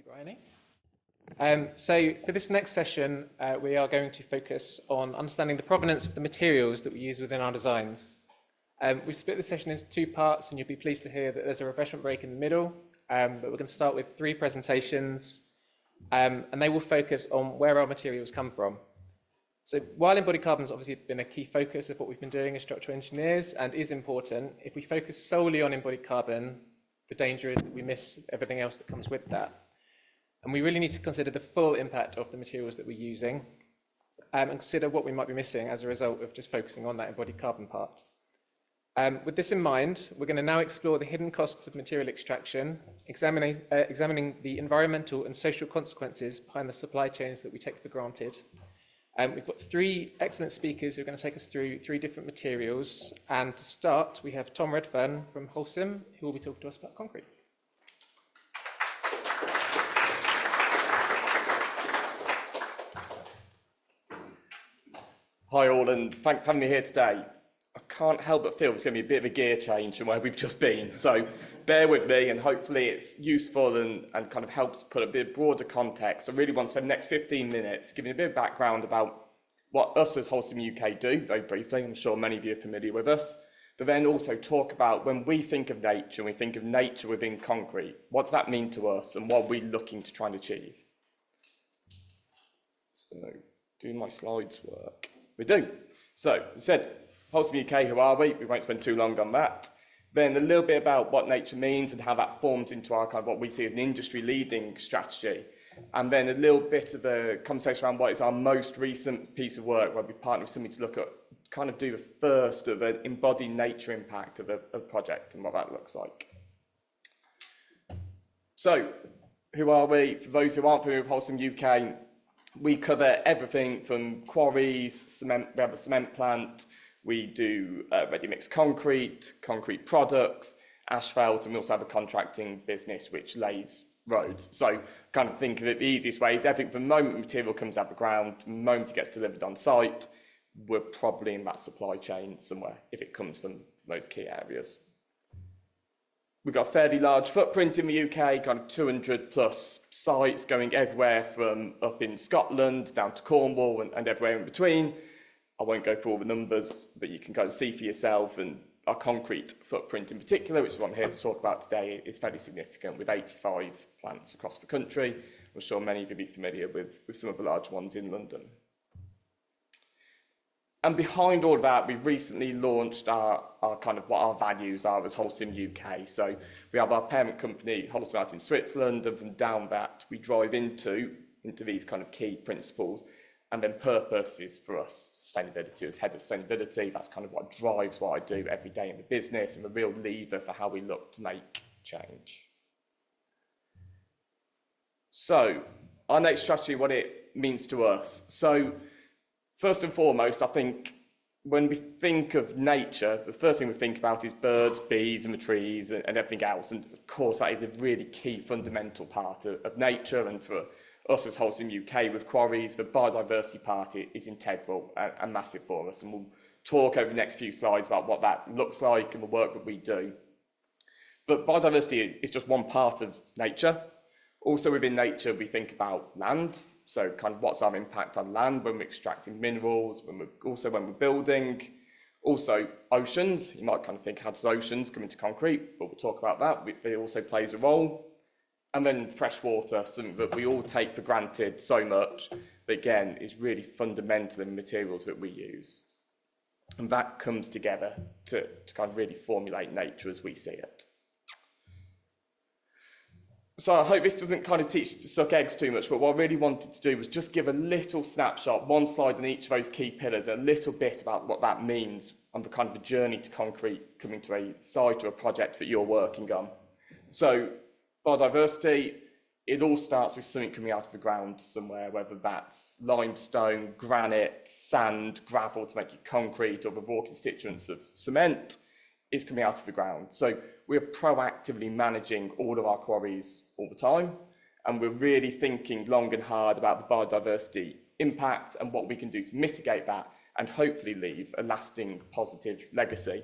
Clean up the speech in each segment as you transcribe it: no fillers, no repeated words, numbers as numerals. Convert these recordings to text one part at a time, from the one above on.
Bryony. So for this next session, we are going to focus on understanding the provenance of the materials that we use within our designs. We've split the session into two parts, and you'll be pleased to hear that there's a refreshment break in the middle, but we're going to start with three presentations, and they will focus on where our materials come from. So while embodied carbon has obviously been a key focus of what we've been doing as structural engineers and is important, if we focus solely on embodied carbon, the danger is that we miss everything else that comes with that. And we really need to consider the full impact of the materials that we're using and consider what we might be missing as a result of just focusing on that embodied carbon part. With this in mind, we're going to now explore the hidden costs of material extraction, examining the environmental and social consequences behind the supply chains that we take for granted. We've got three excellent speakers who are going to take us through three different materials. And to start, we have Tom Redfern from Holcim, who will be talking to us about concrete. Hi all, and thanks for having me here today. I can't help but feel it's going to be a bit of a gear change from where we've just been, so bear with me and hopefully it's useful and kind of helps put a bit broader context. I really want to spend the next 15 minutes giving a bit of background about what us as Holcim UK do, very briefly. I'm sure many of you are familiar with us, but then also talk about when we think of nature, and we think of nature within concrete, what does that mean to us and what are we looking to try and achieve? So, do my slides work? We do. So, as I said, Holcim UK, who are we? We won't spend too long on that. Then a little bit about what nature means and how that forms into our kind of what we see as an industry-leading strategy. And then a little bit of a conversation around what is our most recent piece of work, where we partner with somebody to look at, kind of do the first of an embodied nature impact of a project and what that looks like. So, who are we? For those who aren't familiar with Holcim UK, we cover everything from quarries, cement. We have a cement plant. We do ready-mix concrete, concrete products, asphalt, and we also have a contracting business which lays roads. So kind of think of it, the easiest way is everything from the moment material comes out of the ground, the moment it gets delivered on site, we're probably in that supply chain somewhere if it comes from those key areas. We've got a fairly large footprint in the UK, kind of 200 plus sites going everywhere from up in Scotland down to Cornwall and everywhere in between. I won't go through all the numbers, but you can kind of see for yourself, and our concrete footprint in particular, which is what I'm here to talk about today, is fairly significant with 85 plants across the country. I'm sure many of you will be familiar with some of the large ones in London. And behind all of that, we've recently launched our kind of what our values are as Holcim UK. So we have our parent company, Holcim out in Switzerland, and from down that we drive into these kind of key principles. And then purpose is for us sustainability. As head of sustainability, that's kind of what drives what I do every day in the business and a real lever for how we look to make change. So our next strategy, what it means to us. So first and foremost, I think when we think of nature, the first thing we think about is birds, bees, and the trees and everything else. And of course, that is a really key fundamental part of nature, and for us as Holcim UK with quarries, the biodiversity part is integral and massive for us. And we'll talk over the next few slides about what that looks like and the work that we do. But biodiversity is just one part of nature. Also within nature, we think about land. So kind of what's our impact on land when we're extracting minerals, when we're building. Also oceans, you might kind of think, how does oceans come into concrete? But we'll talk about that. It also plays a role. And then fresh water, something that we all take for granted so much, but again, is really fundamental in the materials that we use. And that comes together to kind of really formulate nature as we see it. So I hope this doesn't kind of teach you to suck eggs too much, but what I really wanted to do was just give a little snapshot, one slide on each of those key pillars, a little bit about what that means on the kind of the journey to concrete coming to a site or a project that you're working on. So biodiversity, it all starts with something coming out of the ground somewhere, whether that's limestone, granite, sand, gravel to make it concrete, or the raw constituents of cement is coming out of the ground. So we're proactively managing all of our quarries all the time, and we're really thinking long and hard about the biodiversity impact and what we can do to mitigate that and hopefully leave a lasting positive legacy.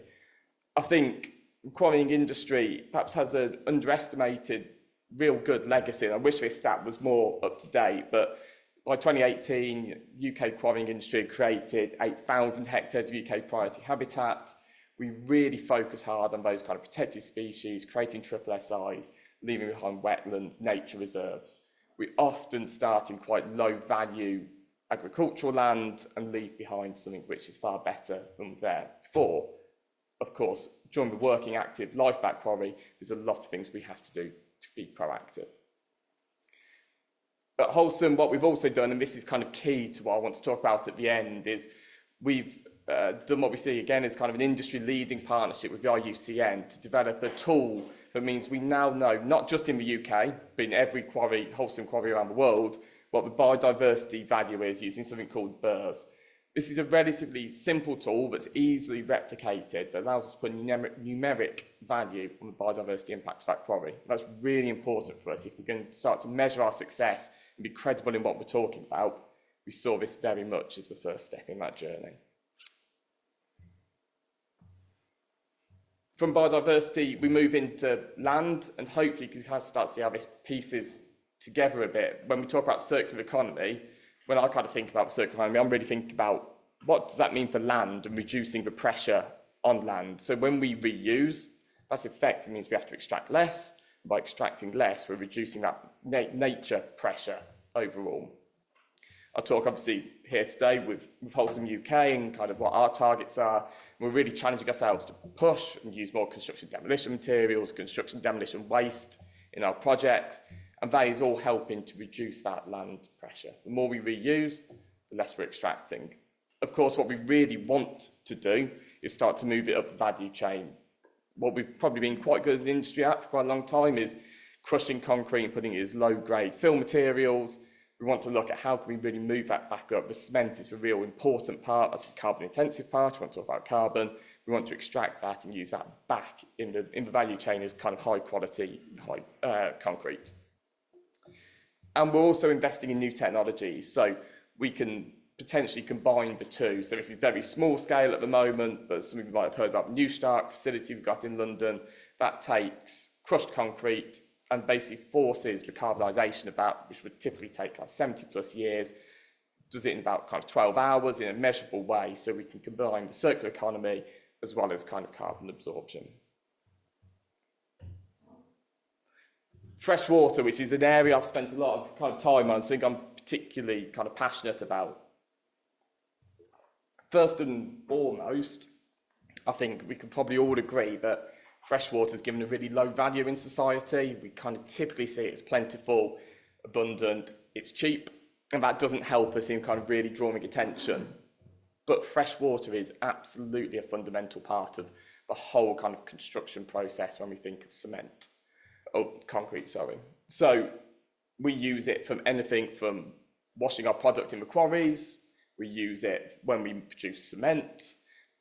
I think the quarrying industry perhaps has an underestimated real good legacy. And I wish this stat was more up to date, but by 2018, UK quarrying industry had created 8,000 hectares of UK priority habitat. We really focus hard on those kind of protected species, creating triple SIs, leaving behind wetlands, nature reserves. We often start in quite low value agricultural land and leave behind something which is far better than was there before. Of course, during the working active life of that quarry, there's a lot of things we have to do to be proactive. At Wholesome, what we've also done, and this is kind of key to what I want to talk about at the end, is we've done what we see again as kind of an industry-leading partnership with the IUCN to develop a tool that means we now know, not just in the UK, but in every quarry, Wholesome quarry around the world, what the biodiversity value is using something called BRRS. This is a relatively simple tool that's easily replicated that allows us to put numeric value on the biodiversity impact of that quarry. That's really important for us if we're going to start to measure our success and be credible in what we're talking about. We saw this very much as the first step in that journey. From biodiversity, we move into land, and hopefully you can kind of start to see how this pieces together a bit. When we talk about circular economy, when I kind of think about circular economy, I'm really thinking about what does that mean for land and reducing the pressure on land. So when we reuse, that's effectively means we have to extract less. By extracting less, we're reducing that nature pressure overall. I'll talk obviously here today with Wholesome UK and kind of what our targets are. We're really challenging ourselves to push and use more construction demolition materials, construction demolition waste in our projects, and that is all helping to reduce that land pressure. The more we reuse, the less we're extracting. Of course, what we really want to do is start to move it up the value chain. What we've probably been quite good as an industry at for quite a long time is crushing concrete and putting it as low-grade fill materials. We want to look at how can we really move that back up. The cement is the real important part, that's the carbon-intensive part. We want to talk about carbon. We want to extract that and use that back in the value chain as kind of high-quality concrete. And we're also investing in new technologies, so we can potentially combine the two. So this is very small scale at the moment, but some of you might have heard about the New Stark facility we've got in London. That takes crushed concrete and basically forces the carbonisation of that, which would typically take 70 plus years, does it in about kind of 12 hours in a measurable way, so we can combine the circular economy as well as kind of carbon absorption. Fresh water, which is an area I've spent a lot of kind of time on, something I'm particularly kind of passionate about. First and foremost, I think we can probably all agree that fresh water is given a really low value in society. We kind of typically see it as plentiful, abundant, it's cheap, and that doesn't help us in kind of really drawing attention. But fresh water is absolutely a fundamental part of the whole kind of construction process when we think of cement. Concrete, sorry. So we use it from anything from washing our product in the quarries, we use it when we produce cement,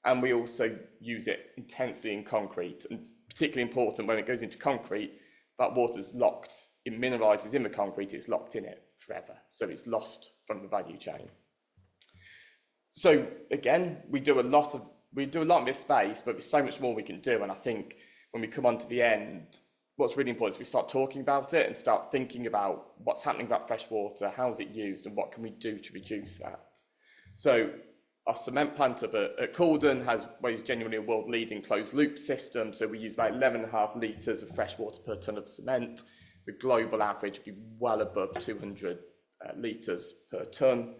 and we also use it intensely in concrete. And particularly important when it goes into concrete, that water's locked, it mineralises in the concrete, it's locked in it forever. So it's lost from the value chain. So again, we do a lot in this space, but there's so much more we can do. And I think when we come on to the end, what's really important is we start talking about it and start thinking about what's happening about fresh water, how is it used, and what can we do to reduce that. So our cement plant up at Calden has what is genuinely a world-leading closed-loop system. So we use about 11.5 litres of fresh water per tonne of cement. The global average would be well above 200 litres per tonne.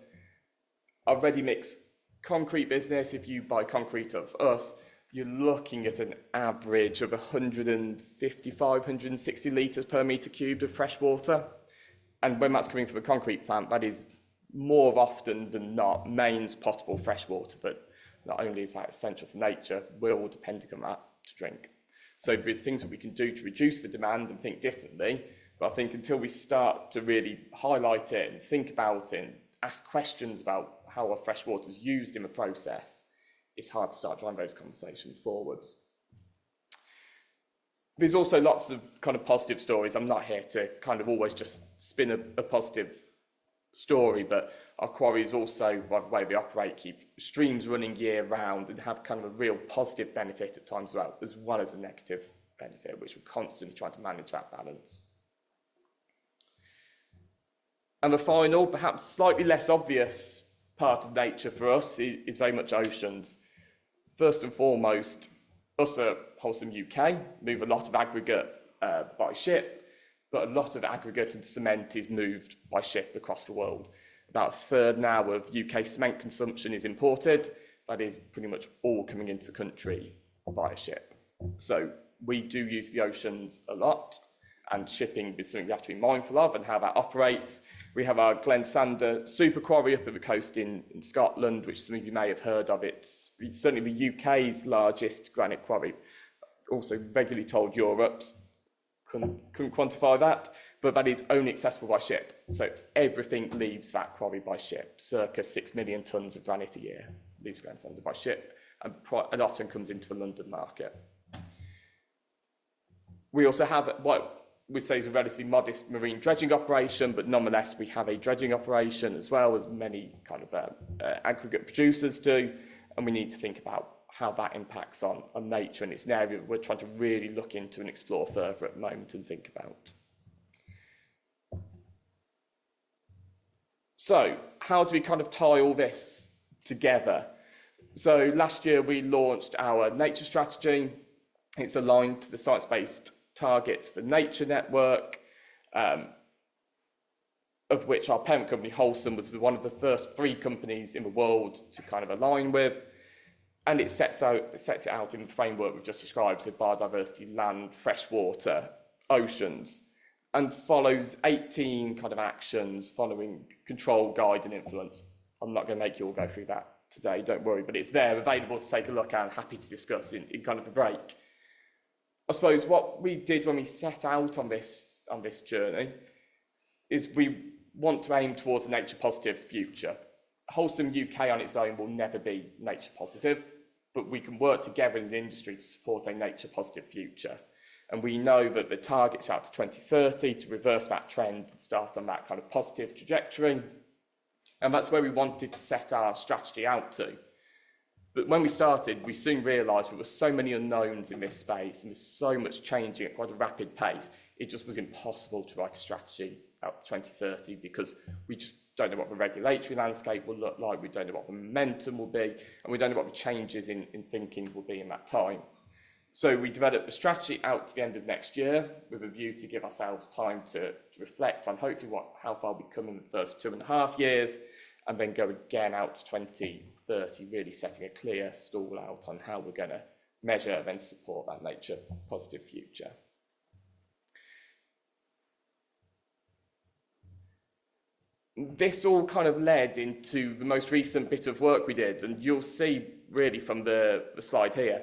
Our ready-mix concrete business, if you buy concrete of us, you're looking at an average of 155, 160 litres per metre cubed of fresh water. And when that's coming from a concrete plant, that is more often than not mains potable fresh water, but not only is that essential for nature, we're all depending on that to drink. So there's things that we can do to reduce the demand and think differently, but I think until we start to really highlight it and think about it and ask questions about how our fresh water is used in the process, it's hard to start driving those conversations forwards. There's also lots of kind of positive stories. I'm not here to kind of always just spin a positive story, but our quarries also, by the way they operate, keep streams running year round and have kind of a real positive benefit at times as well as a negative benefit, which we're constantly trying to manage that balance. And the final, perhaps slightly less obvious part of nature for us is very much oceans. First and foremost, us at Wholesome UK move a lot of aggregate by ship, but a lot of aggregate and cement is moved by ship across the world. About a third now of UK cement consumption is imported. That is pretty much all coming into the country via ship. So we do use the oceans a lot, and shipping is something we have to be mindful of and how that operates. We have our Glen Sander super quarry up at the coast in Scotland, which some of you may have heard of. It's certainly the UK's largest granite quarry. Also regularly told Europe's. Couldn't quantify that, but that is only accessible by ship. So everything leaves that quarry by ship. Circa 6 million tonnes of granite a year leaves Glen Sander by ship and often comes into the London market. We also have what we say is a relatively modest marine dredging operation, but nonetheless we have a dredging operation as well as many kind of aggregate producers do, and we need to think about how that impacts on nature, and it's an area we're trying to really look into and explore further at the moment and think about. So how do we kind of tie all this together? So last year we launched our nature strategy. It's aligned to the science-based targets for Nature Network, of which our parent company Wholesome was one of the first 3 companies in the world to kind of align with. And it sets it out in the framework we've just described, so biodiversity, land, freshwater, oceans, and follows 18 kind of actions following control, guide, and influence. I'm not going to make you all go through that today, don't worry, but it's there, available to take a look at, and happy to discuss in kind of a break. I suppose what we did when we set out on this journey is we want to aim towards a nature positive future. Wholesome UK on its own will never be nature positive, but we can work together as an industry to support a nature positive future. And we know that the targets are out to 2030 to reverse that trend and start on that kind of positive trajectory. And that's where we wanted to set our strategy out to. But when we started, we soon realised there were so many unknowns in this space and there's so much changing at quite a rapid pace, it just was impossible to write a strategy out to 2030 because we just don't know what the regulatory landscape will look like, we don't know what the momentum will be, and we don't know what the changes in thinking will be in that time. So we developed a strategy out to the end of next year with a view to give ourselves time to reflect on hopefully how far we've come in the first 2.5 years, and then go again out to 2030, really setting a clear stall out on how we're going to measure and then support that nature positive future. This all kind of led into the most recent bit of work we did, and you'll see really from the slide here,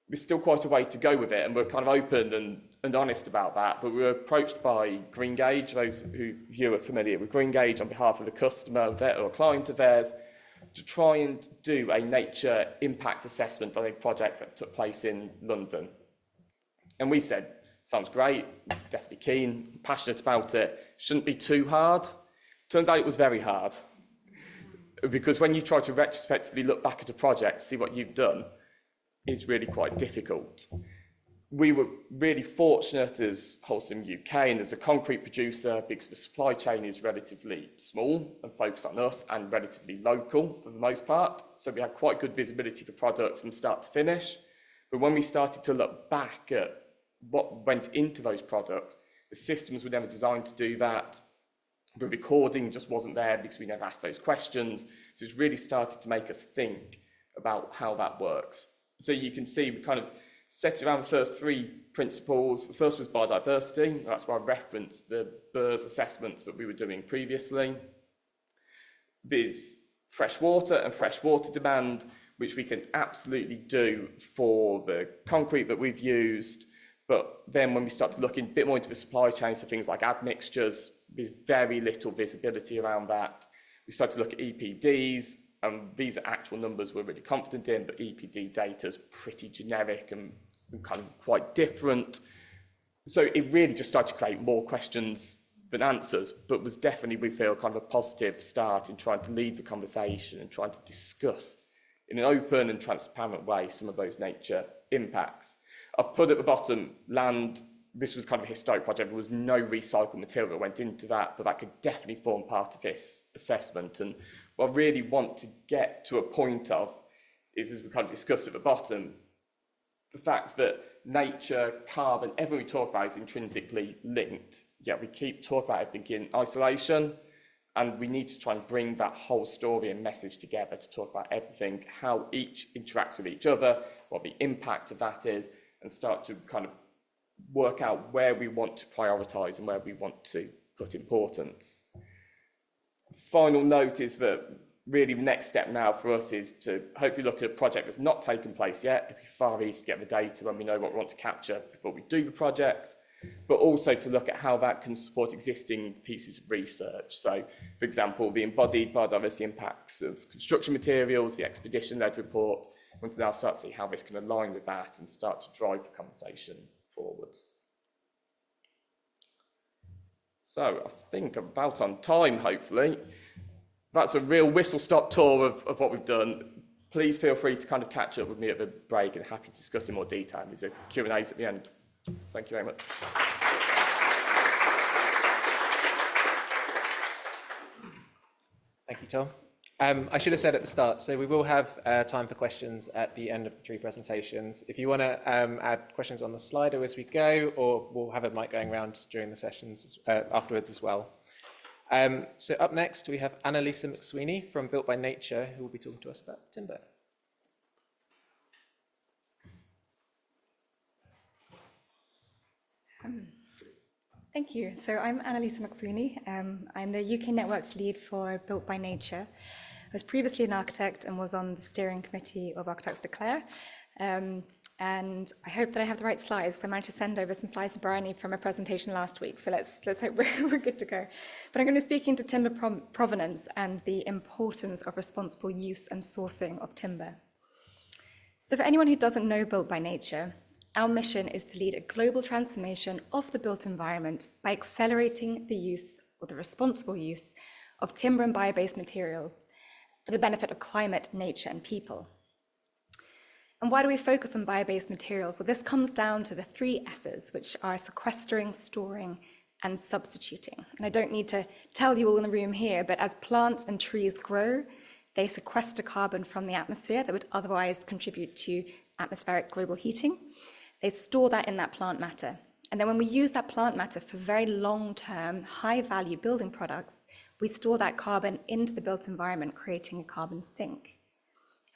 there's still quite a way to go with it, and we're kind of open and honest about that, but we were approached by Greengage, those who you are familiar with Greengage, on behalf of a customer or a client of theirs, to try and do a nature impact assessment on a project that took place in London. And we said, sounds great, definitely keen, passionate about it, shouldn't be too hard. Turns out it was very hard, because when you try to retrospectively look back at a project, see what you've done, it's really quite difficult. We were really fortunate as Wholesome UK and as a concrete producer, because the supply chain is relatively small and focused on us and relatively local for the most part. So we had quite good visibility for products from start to finish. But when we started to look back at what went into those products, the systems were never designed to do that. The recording just wasn't there because we never asked those questions. So it's really started to make us think about how that works. So you can see we kind of set around the first 3 principles. The first was biodiversity. That's why I referenced the BERS assessments that we were doing previously. There's freshwater and freshwater demand, which we can absolutely do for the concrete that we've used. But then when we start to look a bit more into the supply chain, so things like admixtures, there's very little visibility around that. We started to look at EPDs, and these are actual numbers we're really confident in, but EPD data is pretty generic and kind of quite different. So it really just started to create more questions than answers, but was definitely, we feel, kind of a positive start in trying to lead the conversation and trying to discuss in an open and transparent way some of those nature impacts. I've put at the bottom land, this was kind of a historic project. There was no recycled material that went into that, but that could definitely form part of this assessment. And what I really want to get to a point of is, as we kind of discussed at the bottom, the fact that nature, carbon, everything we talk about is intrinsically linked. Yet we keep talking about everything in isolation, and we need to try and bring that whole story and message together to talk about everything, how each interacts with each other, what the impact of that is, and start to kind of work out where we want to prioritise and where we want to put importance. Final note is that really the next step now for us is to hopefully look at a project that's not taken place yet. It'd be far easier to get the data when we know what we want to capture before we do the project, but also to look at how that can support existing pieces of research. So, for example, the embodied biodiversity impacts of construction materials, the expedition-led report. We want to now start to see how this can align with that and start to drive the conversation forwards. So I think I'm about on time, hopefully. That's a real whistle-stop tour of what we've done. Please feel free to kind of catch up with me at the break, and happy to discuss in more detail. There's a Q&As at the end. Thank you very much. Thank you, Tom. I should have said at the start, so we will have time for questions at the end of the 3 presentations. If you want to add questions on the Slido as we go, or we'll have a mic going around during the sessions afterwards as well. So up next, we have Annalisa McSweeney from Built by Nature, who will be talking to us about timber. Thank you. So I'm Annalisa McSweeney. I'm the UK Networks lead for Built by Nature. I was previously an architect and was on the steering committee of Architects Declare. And I hope that I have the right slides. So I managed to send over some slides to Bryony from a presentation last week. So let's hope we're good to go. But I'm going to be speaking to timber provenance and the importance of responsible use and sourcing of timber. So for anyone who doesn't know Built by Nature, our mission is to lead a global transformation of the built environment by accelerating the use, or the responsible use, of timber and bio-based materials for the benefit of climate, nature, and people. And why do we focus on bio-based materials? Well, this comes down to the 3 S's, which are sequestering, storing, and substituting. And I don't need to tell you all in the room here, but as plants and trees grow, they sequester carbon from the atmosphere that would otherwise contribute to atmospheric global heating. They store that in that plant matter. And then when we use that plant matter for very long-term, high-value building products, we store that carbon into the built environment, creating a carbon sink.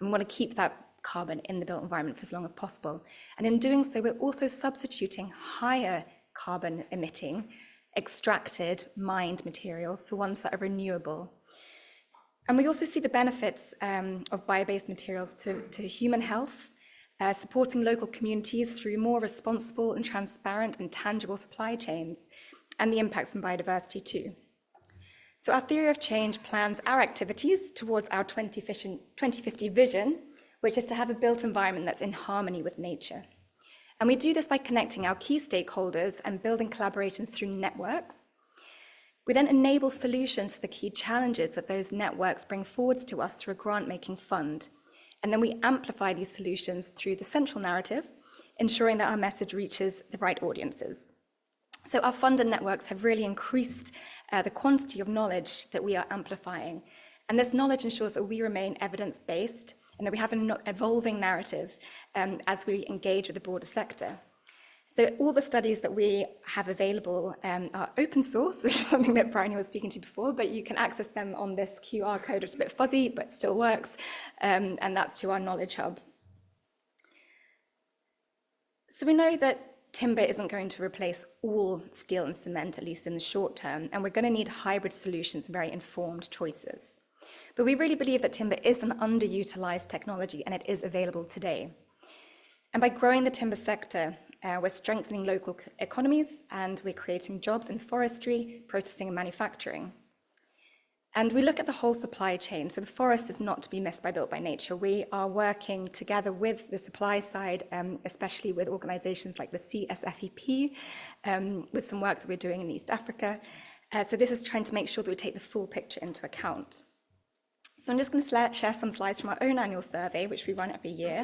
And we want to keep that carbon in the built environment for as long as possible. And in doing so, we're also substituting higher carbon emitting, extracted, mined materials for ones that are renewable. And we also see the benefits of bio-based materials to human health, supporting local communities through more responsible and transparent and tangible supply chains, and the impacts on biodiversity too. So our theory of change plans our activities towards our 2050 vision, which is to have a built environment that's in harmony with nature. And we do this by connecting our key stakeholders and building collaborations through networks. We then enable solutions to the key challenges that those networks bring forwards to us through a grant-making fund. And then we amplify these solutions through the central narrative, ensuring that our message reaches the right audiences. So our fund and networks have really increased the quantity of knowledge that we are amplifying. And this knowledge ensures that we remain evidence-based and that we have an evolving narrative as we engage with the broader sector. So all the studies that we have available are open source, which is something that Bryony was speaking to before, but you can access them on this QR code, which is a bit fuzzy, but still works, and that's to our Knowledge Hub. So we know that timber isn't going to replace all steel and cement, at least in the short term, and we're going to need hybrid solutions and very informed choices. But we really believe that timber is an underutilized technology, and it is available today. And by growing the timber sector, we're strengthening local economies, and we're creating jobs in forestry, processing, and manufacturing. And we look at the whole supply chain. So the forest is not to be missed by Built by Nature. We are working together with the supply side, especially with organizations like the CSFEP, with some work that we're doing in East Africa. So this is trying to make sure that we take the full picture into account. So I'm just going to share some slides from our own annual survey, which we run every year.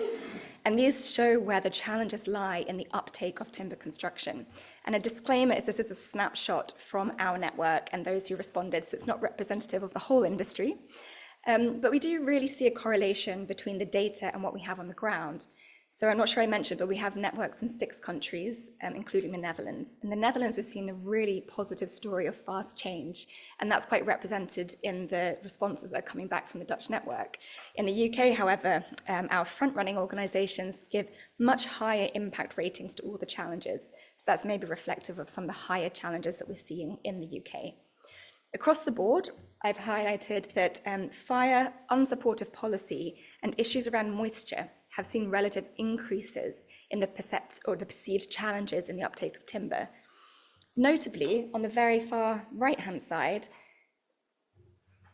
And these show where the challenges lie in the uptake of timber construction. And a disclaimer is this is a snapshot from our network and those who responded, so it's not representative of the whole industry. But we do really see a correlation between the data and what we have on the ground. So I'm not sure I mentioned, but we have networks in 6 countries, including the Netherlands. In the Netherlands, we've seen a really positive story of fast change, and that's quite represented in the responses that are coming back from the Dutch network. In the UK, however, our front-running organisations give much higher impact ratings to all the challenges. So that's maybe reflective of some of the higher challenges that we're seeing in the UK. Across the board, I've highlighted that fire, unsupportive policy, and issues around moisture have seen relative increases in the perceived challenges in the uptake of timber. Notably, on the very far right-hand side,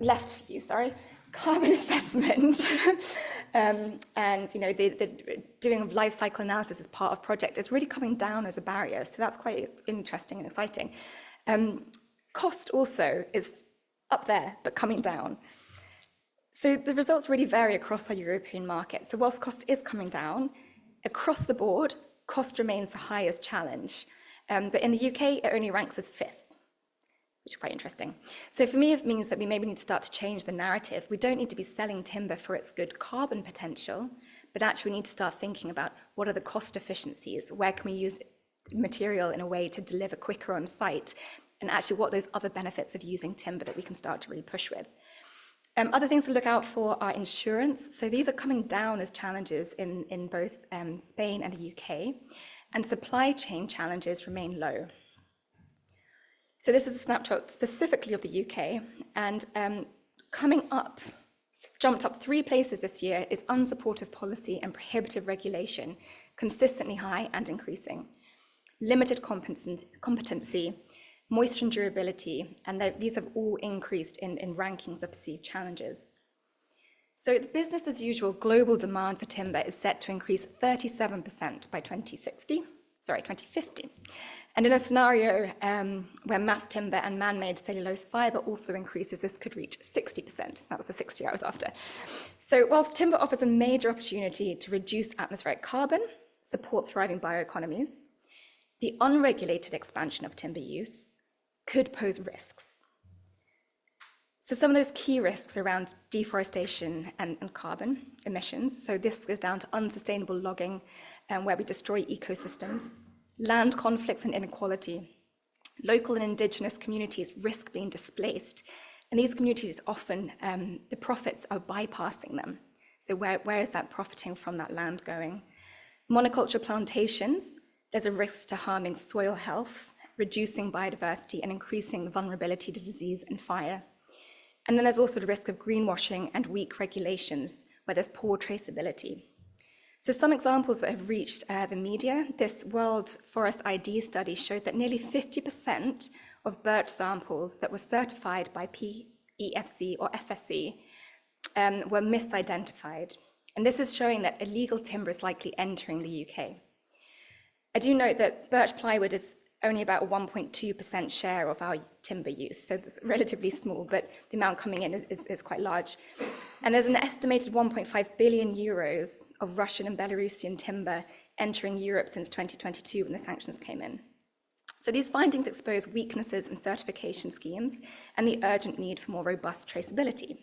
left view, sorry, carbon assessment and the doing of life cycle analysis as part of project is really coming down as a barrier. So that's quite interesting and exciting. Cost also is up there, but coming down. So the results really vary across our European market. So whilst cost is coming down, across the board, cost remains the highest challenge. But in the UK, it only ranks as 5th, which is quite interesting. So for me, it means that we maybe need to start to change the narrative. We don't need to be selling timber for its good carbon potential, but actually we need to start thinking about what are the cost efficiencies, where can we use material in a way to deliver quicker on site, and actually what those other benefits of using timber that we can start to really push with. Other things to look out for are insurance. So these are coming down as challenges in both Spain and the UK, and supply chain challenges remain low. So this is a snapshot specifically of the UK, and coming up, jumped up 3 places this year, is unsupportive policy and prohibitive regulation, consistently high and increasing. Limited competency, moisture and durability, and these have all increased in rankings of perceived challenges. So the business as usual global demand for timber is set to increase 37% by 2050. And in a scenario where mass timber and man-made cellulose fibre also increases, this could reach 60%. That was the 60 I was after. So whilst timber offers a major opportunity to reduce atmospheric carbon, support thriving bioeconomies, the unregulated expansion of timber use could pose risks. So some of those key risks around deforestation and carbon emissions. So this goes down to unsustainable logging, where we destroy ecosystems, land conflicts and inequality. Local and indigenous communities risk being displaced, and these communities often, the profits are bypassing them. So where is that profiting from that land going? Monoculture plantations, there's a risk to harming soil health, reducing biodiversity and increasing the vulnerability to disease and fire. And then there's also the risk of greenwashing and weak regulations where there's poor traceability. So some examples that have reached the media, this World Forest ID study showed that nearly 50% of birch samples that were certified by PEFC or FSC were misidentified. And this is showing that illegal timber is likely entering the UK. I do note that birch plywood is only about a 1.2% share of our timber use, so it's relatively small, but the amount coming in is quite large. And there's an estimated 1.5 billion euros of Russian and Belarusian timber entering Europe since 2022 when the sanctions came in. So these findings expose weaknesses in certification schemes and the urgent need for more robust traceability.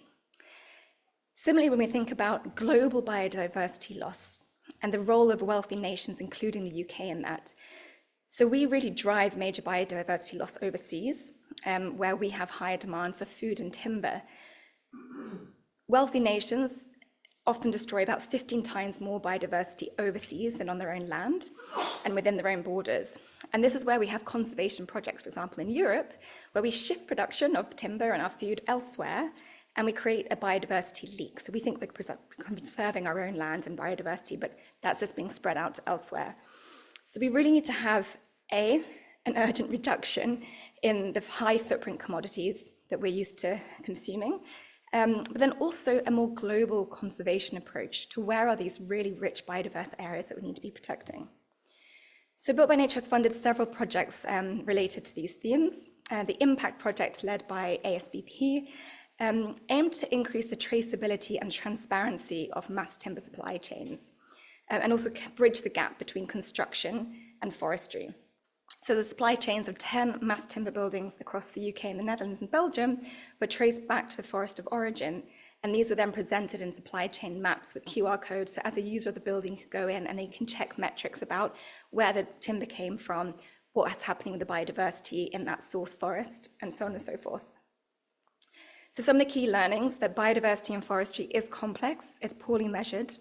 Similarly, when we think about global biodiversity loss and the role of wealthy nations, including the UK in that, so we really drive major biodiversity loss overseas, where we have higher demand for food and timber. Wealthy nations often destroy about 15 times more biodiversity overseas than on their own land and within their own borders. And this is where we have conservation projects, for example, in Europe, where we shift production of timber and our food elsewhere, and we create a biodiversity leak. So we think we're conserving our own land and biodiversity, but that's just being spread out elsewhere. So we really need to have, an urgent reduction in the high footprint commodities that we're used to consuming, but then also a more global conservation approach to where are these really rich biodiverse areas that we need to be protecting. So Built by Nature has funded several projects related to these themes. The Impact project led by ASBP aimed to increase the traceability and transparency of mass timber supply chains, and also bridge the gap between construction and forestry. So the supply chains of 10 mass timber buildings across the UK and the Netherlands and Belgium were traced back to the forest of origin, and these were then presented in supply chain maps with QR codes. So as a user of the building, you could go in and you can check metrics about where the timber came from, what's happening with the biodiversity in that source forest, and so on and so forth. So some of the key learnings: that biodiversity in forestry is complex, it's poorly measured,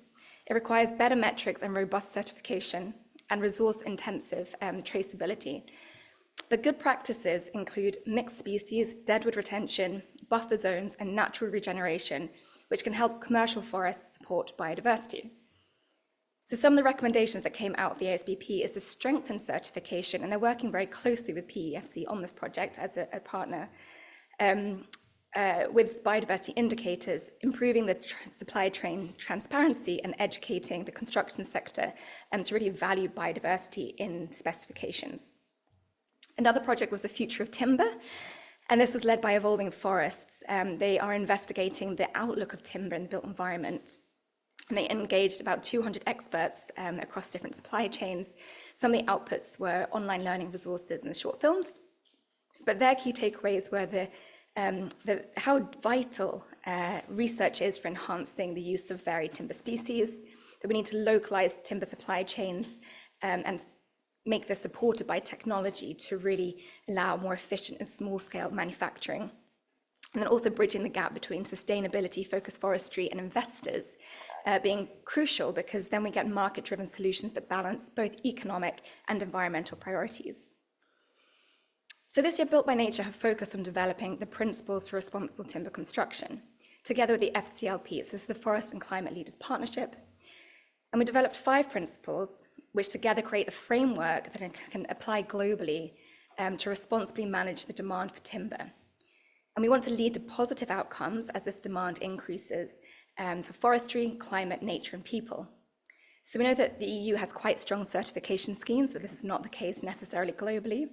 it requires better metrics and robust certification, and resource-intensive traceability. The good practices include mixed species, deadwood retention, buffer zones, and natural regeneration, which can help commercial forests support biodiversity. So some of the recommendations that came out of the ASBP is to strengthen certification, and they're working very closely with PEFC on this project as a partner, with biodiversity indicators, improving the supply chain transparency and educating the construction sector to really value biodiversity in specifications. Another project was the Future of Timber, and this was led by Evolving Forests. They are investigating the outlook of timber in the built environment. And they engaged about 200 experts across different supply chains. Some of the outputs were online learning resources and short films, but their key takeaways were how vital research is for enhancing the use of varied timber species, that we need to localize timber supply chains and make this supported by technology to really allow more efficient and small-scale manufacturing. And then also bridging the gap between sustainability-focused forestry and investors being crucial, because then we get market-driven solutions that balance both economic and environmental priorities. So this year, Built by Nature have focused on developing the principles for responsible timber construction, together with the FCLP. So this is the Forest and Climate Leaders Partnership. And we developed 5 principles, which together create a framework that can apply globally to responsibly manage the demand for timber. And we want to lead to positive outcomes as this demand increases for forestry, climate, nature, and people. So we know that the EU has quite strong certification schemes, but this is not the case necessarily globally.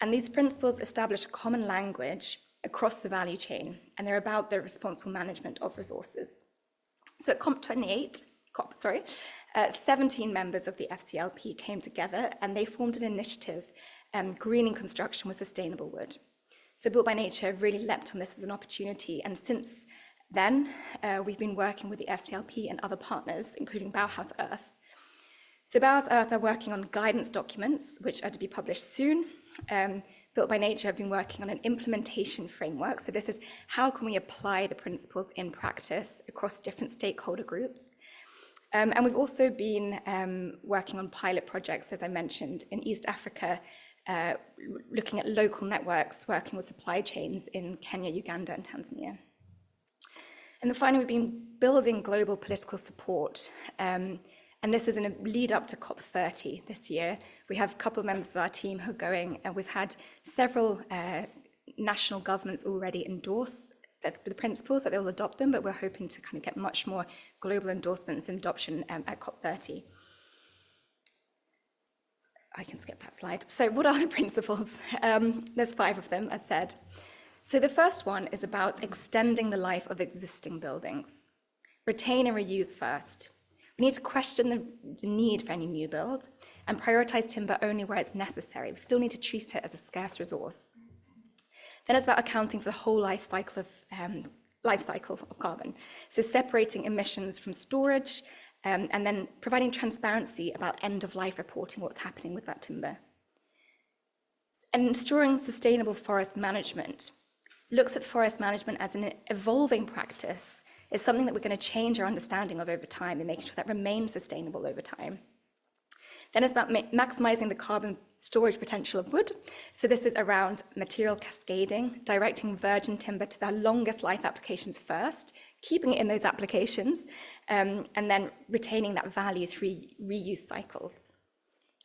And these principles establish a common language across the value chain, and they're about the responsible management of resources. So at COP28, 17 members of the FCLP came together, and they formed an initiative, greening construction with sustainable wood. So Built by Nature really leapt on this as an opportunity, and since then, we've been working with the FCLP and other partners, including Bauhaus Earth. So Bauhaus Earth are working on guidance documents, which are to be published soon. Built by Nature have been working on an implementation framework. So this is how can we apply the principles in practice across different stakeholder groups. And we've also been working on pilot projects, as I mentioned, in East Africa, looking at local networks, working with supply chains in Kenya, Uganda, and Tanzania. And then finally, we've been building global political support. And this is in a lead up to COP30 this year. We have a couple of members of our team who are going, and we've had several national governments already endorse the principles, that they'll adopt them, but we're hoping to kind of get much more global endorsements and adoption at COP30. I can skip that slide. So what are the principles? There's 5 of them, as said. So the first one is about extending the life of existing buildings. Retain and reuse first. We need to question the need for any new build and prioritize timber only where it's necessary. We still need to treat it as a scarce resource. Then it's about accounting for the whole life cycle of carbon. So separating emissions from storage, and then providing transparency about end-of-life reporting, what's happening with that timber. And ensuring sustainable forest management looks at forest management as an evolving practice. It's something that we're going to change our understanding of over time and making sure that remains sustainable over time. Then it's about maximizing the carbon storage potential of wood. So this is around material cascading, directing virgin timber to their longest life applications first, keeping it in those applications, and then retaining that value through reuse cycles.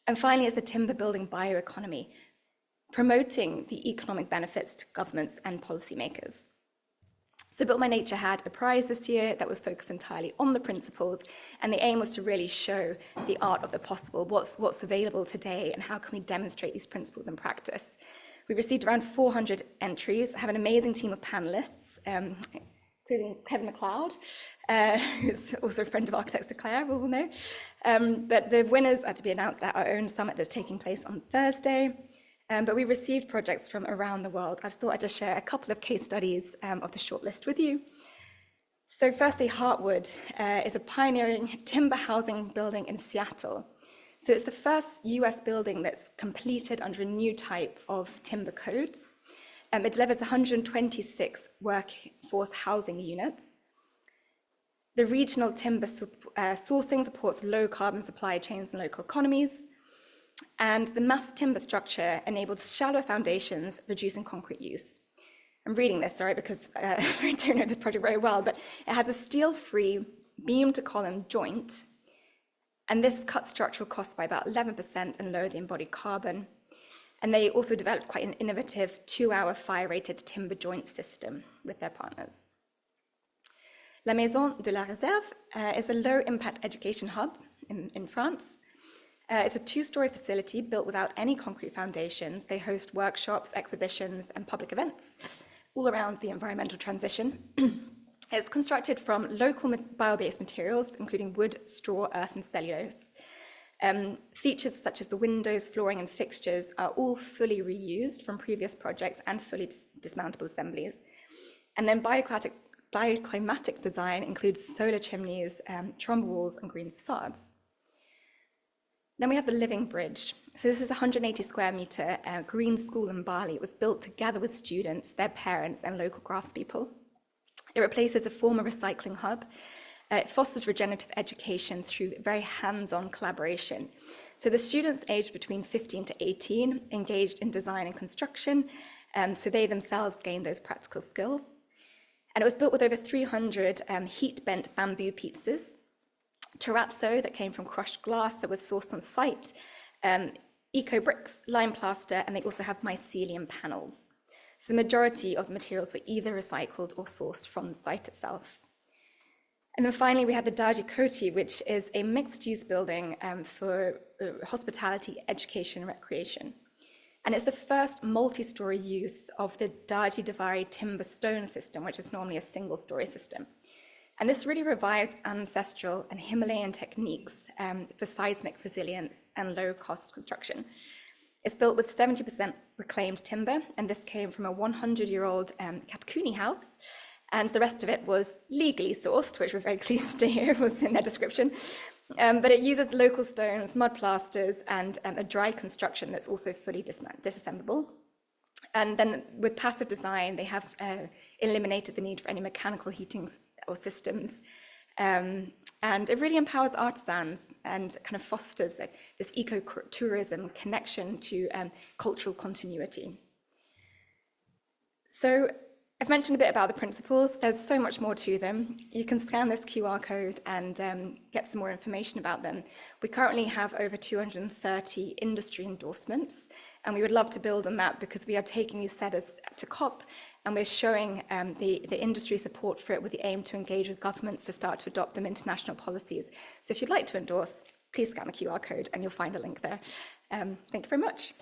And finally, is the timber building bioeconomy, promoting the economic benefits to governments and policymakers. So Built by Nature had a prize this year that was focused entirely on the principles, and the aim was to really show the art of the possible, what's available today, and how can we demonstrate these principles in practice. We received around 400 entries, have an amazing team of panelists, including Kevin MacLeod, who's also a friend of Architects Declare, we all know. But the winners are to be announced at our own summit that's taking place on Thursday. But we received projects from around the world. I thought I'd just share a couple of case studies of the shortlist with you. So firstly, Heartwood is a pioneering timber housing building in Seattle. So it's the first US building that's completed under a new type of timber codes. It delivers 126 workforce housing units. The regional timber sourcing supports low carbon supply chains and local economies. And the mass timber structure enables shallow foundations, reducing concrete use. I'm reading this, sorry, because I don't know this project very well, but it has a steel-free beam-to-column joint, and this cuts structural costs by about 11% and lowered the embodied carbon. And they also developed quite an innovative 2-hour fire-rated timber joint system with their partners. La Maison de la Réserve is a low-impact education hub in France. It's a 2-story facility built without any concrete foundations. They host workshops, exhibitions, and public events all around the environmental transition. It's constructed from local bio-based materials, including wood, straw, earth, and cellulose. Features such as the windows, flooring, and fixtures are all fully reused from previous projects and fully dismountable assemblies. And then bioclimatic design includes solar chimneys, trombe walls, and green facades. Then we have the Living Bridge. So this is a 180 square meter green school in Bali. It was built together with students, their parents, and local craftspeople. It replaces a former recycling hub. It fosters regenerative education through very hands-on collaboration. So the students aged between 15 to 18 engaged in design and construction, so they themselves gained those practical skills. And it was built with over 300 heat-bent bamboo pieces, terrazzo that came from crushed glass that was sourced on site, eco bricks, lime plaster, and they also have mycelium panels. So the majority of materials were either recycled or sourced from the site itself. And then finally, we have the Daji Koti, which is a mixed-use building for hospitality, education, and recreation. And it's the first multi-story use of the Daji Davari timber stone system, which is normally a single-story system. And this really revives ancestral and Himalayan techniques for seismic resilience and low-cost construction. It's built with 70% reclaimed timber, and this came from a 100-year-old Katkuni house, and the rest of it was legally sourced, which we're very pleased to hear was in their description. But it uses local stones, mud plasters, and a dry construction that's also fully disassemblable. And then with passive design, they have eliminated the need for any mechanical heating or systems. And it really empowers artisans and kind of fosters this eco-tourism connection to cultural continuity. So I've mentioned a bit about the principles. There's so much more to them. You can scan this QR code and get some more information about them. We currently have over 230 industry endorsements, and we would love to build on that because we are taking these setters to COP, and we're showing the industry support for it with the aim to engage with governments to start to adopt them into national policies. So if you'd like to endorse, please scan the QR code and you'll find a link there. Thank you very much.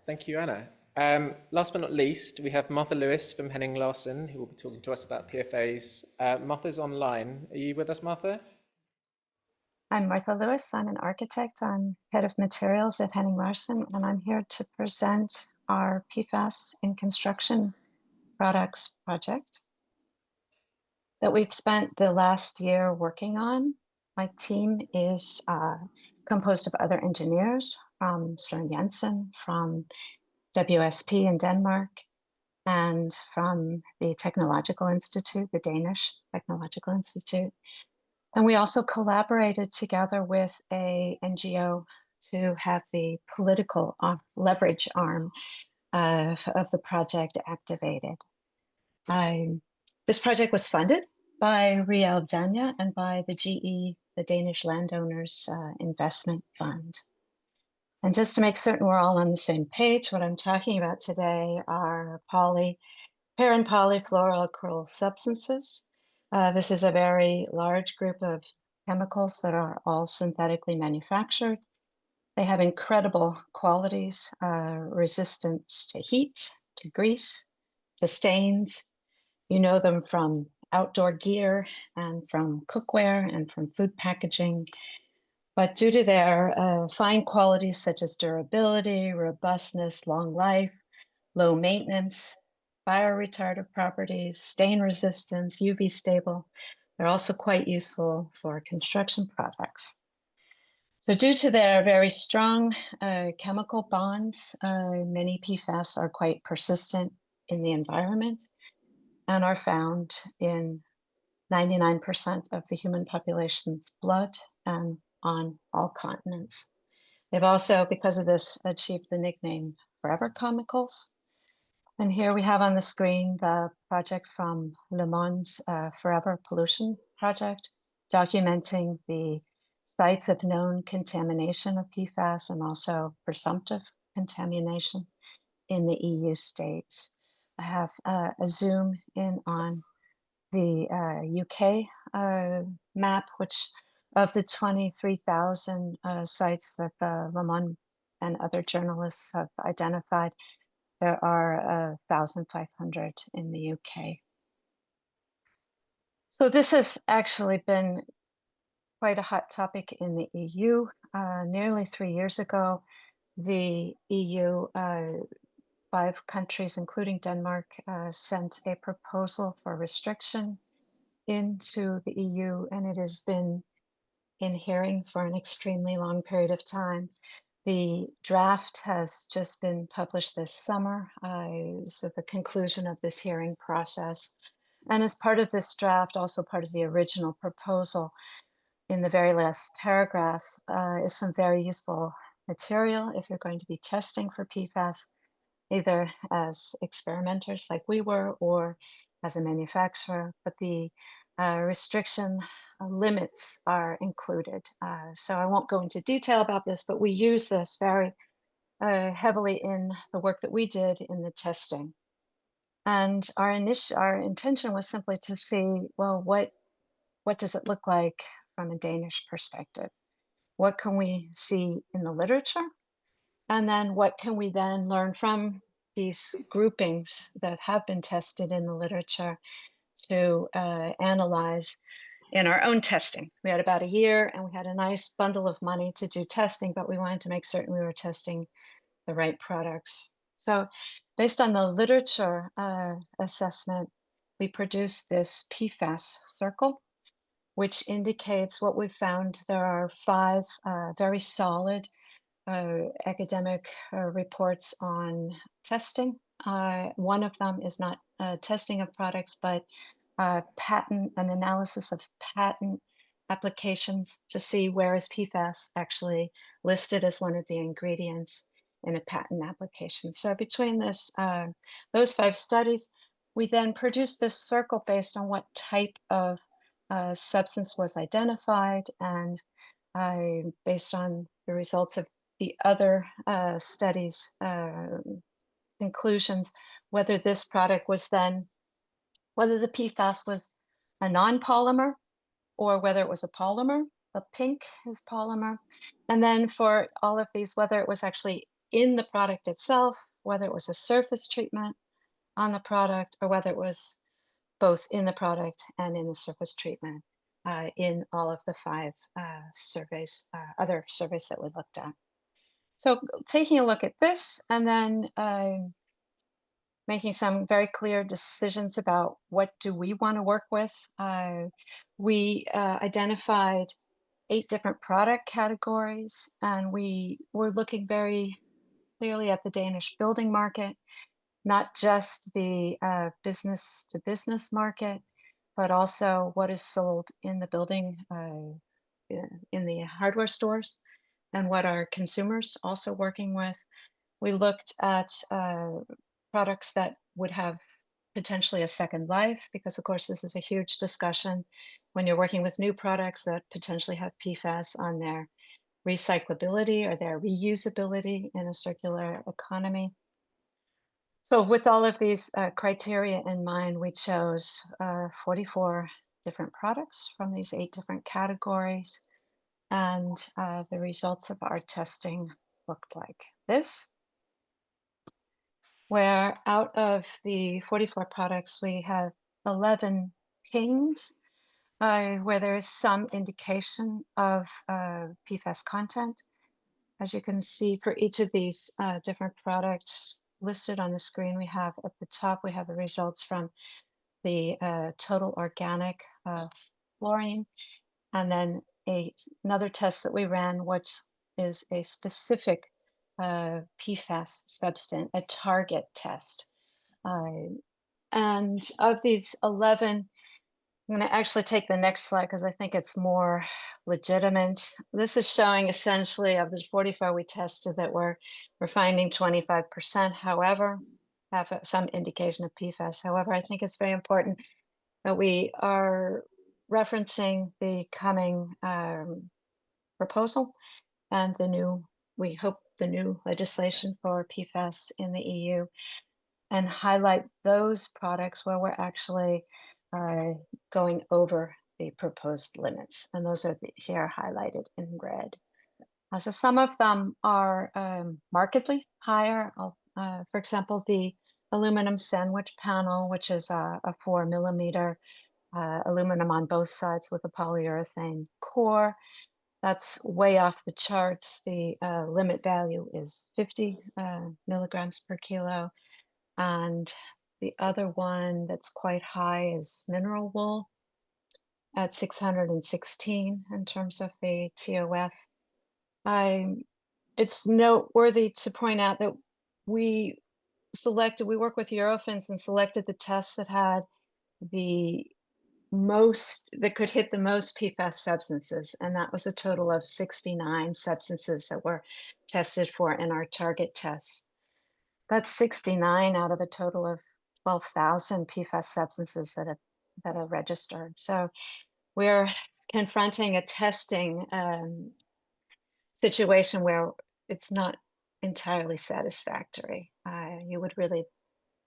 Thank you, Anna. Last but not least, we have Martha Lewis from Henning Larsen, who will be talking to us about PFAs. Martha's online. Are you with us, Martha? I'm Martha Lewis. I'm an architect. I'm head of materials at Henning Larsen, and I'm here to present our PFAS in construction products project that we've spent the last year working on. My team is composed of other engineers from Søren Jensen, from WSP in Denmark, and from the Technological Institute, the Danish Technological Institute. And we also collaborated together with a NGO to have the political leverage arm of the project activated. This project was funded by Riel Dania and by the GE, the Danish Landowners Investment Fund. And just to make certain we're all on the same page, what I'm talking about today are pair and polyfluoroalkyl substances. This is a very large group of chemicals that are all synthetically manufactured. They have incredible qualities, resistance to heat, to grease, to stains. You know them from outdoor gear and from cookware and from food packaging. But due to their fine qualities such as durability, robustness, long life, low maintenance, fire retardant properties, stain resistance, UV stable, they're also quite useful for construction products. So due to their very strong chemical bonds, many PFAS are quite persistent in the environment and are found in 99% of the human population's blood and on all continents. They've also, because of this, achieved the nickname forever chemicals. And here we have on the screen the project from Le Monde's Forever Pollution Project, documenting the sites of known contamination of PFAS and also presumptive contamination in the EU states. I have a zoom in on the UK map, which of the 23,000 sites that the Le Monde and other journalists have identified, there are 1,500 in the UK. So this has actually been quite a hot topic in the EU. Nearly 3 years ago, the EU, 5 countries, including Denmark, sent a proposal for restriction into the EU, and it has been in hearing for an extremely long period of time. The draft has just been published this summer, so the conclusion of this hearing process. And as part of this draft, also part of the original proposal, in the very last paragraph, is some very useful material if you're going to be testing for PFAS, either as experimenters like we were or as a manufacturer, but the restriction limits are included. So I won't go into detail about this, but we use this very heavily in the work that we did in the testing. And our intention was simply to see, well, what does it look like from a Danish perspective? What can we see in the literature? And then what can we then learn from these groupings that have been tested in the literature to analyze in our own testing? We had about a year and we had a nice bundle of money to do testing, but we wanted to make certain we were testing the right products. So based on the literature assessment, we produced this PFAS circle, which indicates what we've found. There are 5 very solid academic reports on testing. One of them is not testing of products, but an analysis of patent applications to see where is PFAS actually listed as one of the ingredients in a patent application. So between those 5 studies, we then produced this circle based on what type of substance was identified, and based on the results of the other studies' conclusions, whether this product was then, whether the PFAS was a non-polymer or whether it was a polymer. The pink is polymer. And then for all of these, whether it was actually in the product itself, whether it was a surface treatment on the product, or whether it was both in the product and in the surface treatment in all of the 5 surveys, other surveys that we looked at. So taking a look at this and then making some very clear decisions about what do we want to work with. We identified 8 different product categories, and we were looking very clearly at the Danish building market, not just the business to business market, but also what is sold in the building, in the hardware stores, and what are consumers also working with. We looked at products that would have potentially a second life, because of course this is a huge discussion when you're working with new products that potentially have PFAS on their recyclability or their reusability in a circular economy. So with all of these criteria in mind, we chose 44 different products from these 8 different categories. And the results of our testing looked like this, where out of the 44 products, we have 11 pings where there is some indication of PFAS content. As you can see, for each of these different products listed on the screen, we have at the top, we have the results from the total organic fluorine, and then another test that we ran, which is a specific PFAS substance, a target test. And of these 11, I'm going to actually take the next slide because I think it's more legitimate. This is showing essentially of the 44 we tested that we're finding 25%, however, have some indication of PFAS. However, I think it's very important that we are referencing the coming proposal and we hope the new legislation for PFAS in the EU, and highlight those products where we're actually going over the proposed limits. And those are here highlighted in red. So some of them are markedly higher. For example, the aluminum sandwich panel, which is a 4 millimeter aluminum on both sides with a polyurethane core. That's way off the charts. The limit value is 50 milligrams per kilo. And the other one that's quite high is mineral wool at 616 in terms of the TOF. It's noteworthy to point out that we work with Eurofins and selected the tests that had that could hit the most PFAS substances, and that was a total of 69 substances that were tested for in our target tests. That's 69 out of a total of 12,000 PFAS substances that are registered. So we're confronting a testing situation where it's not entirely satisfactory. You would really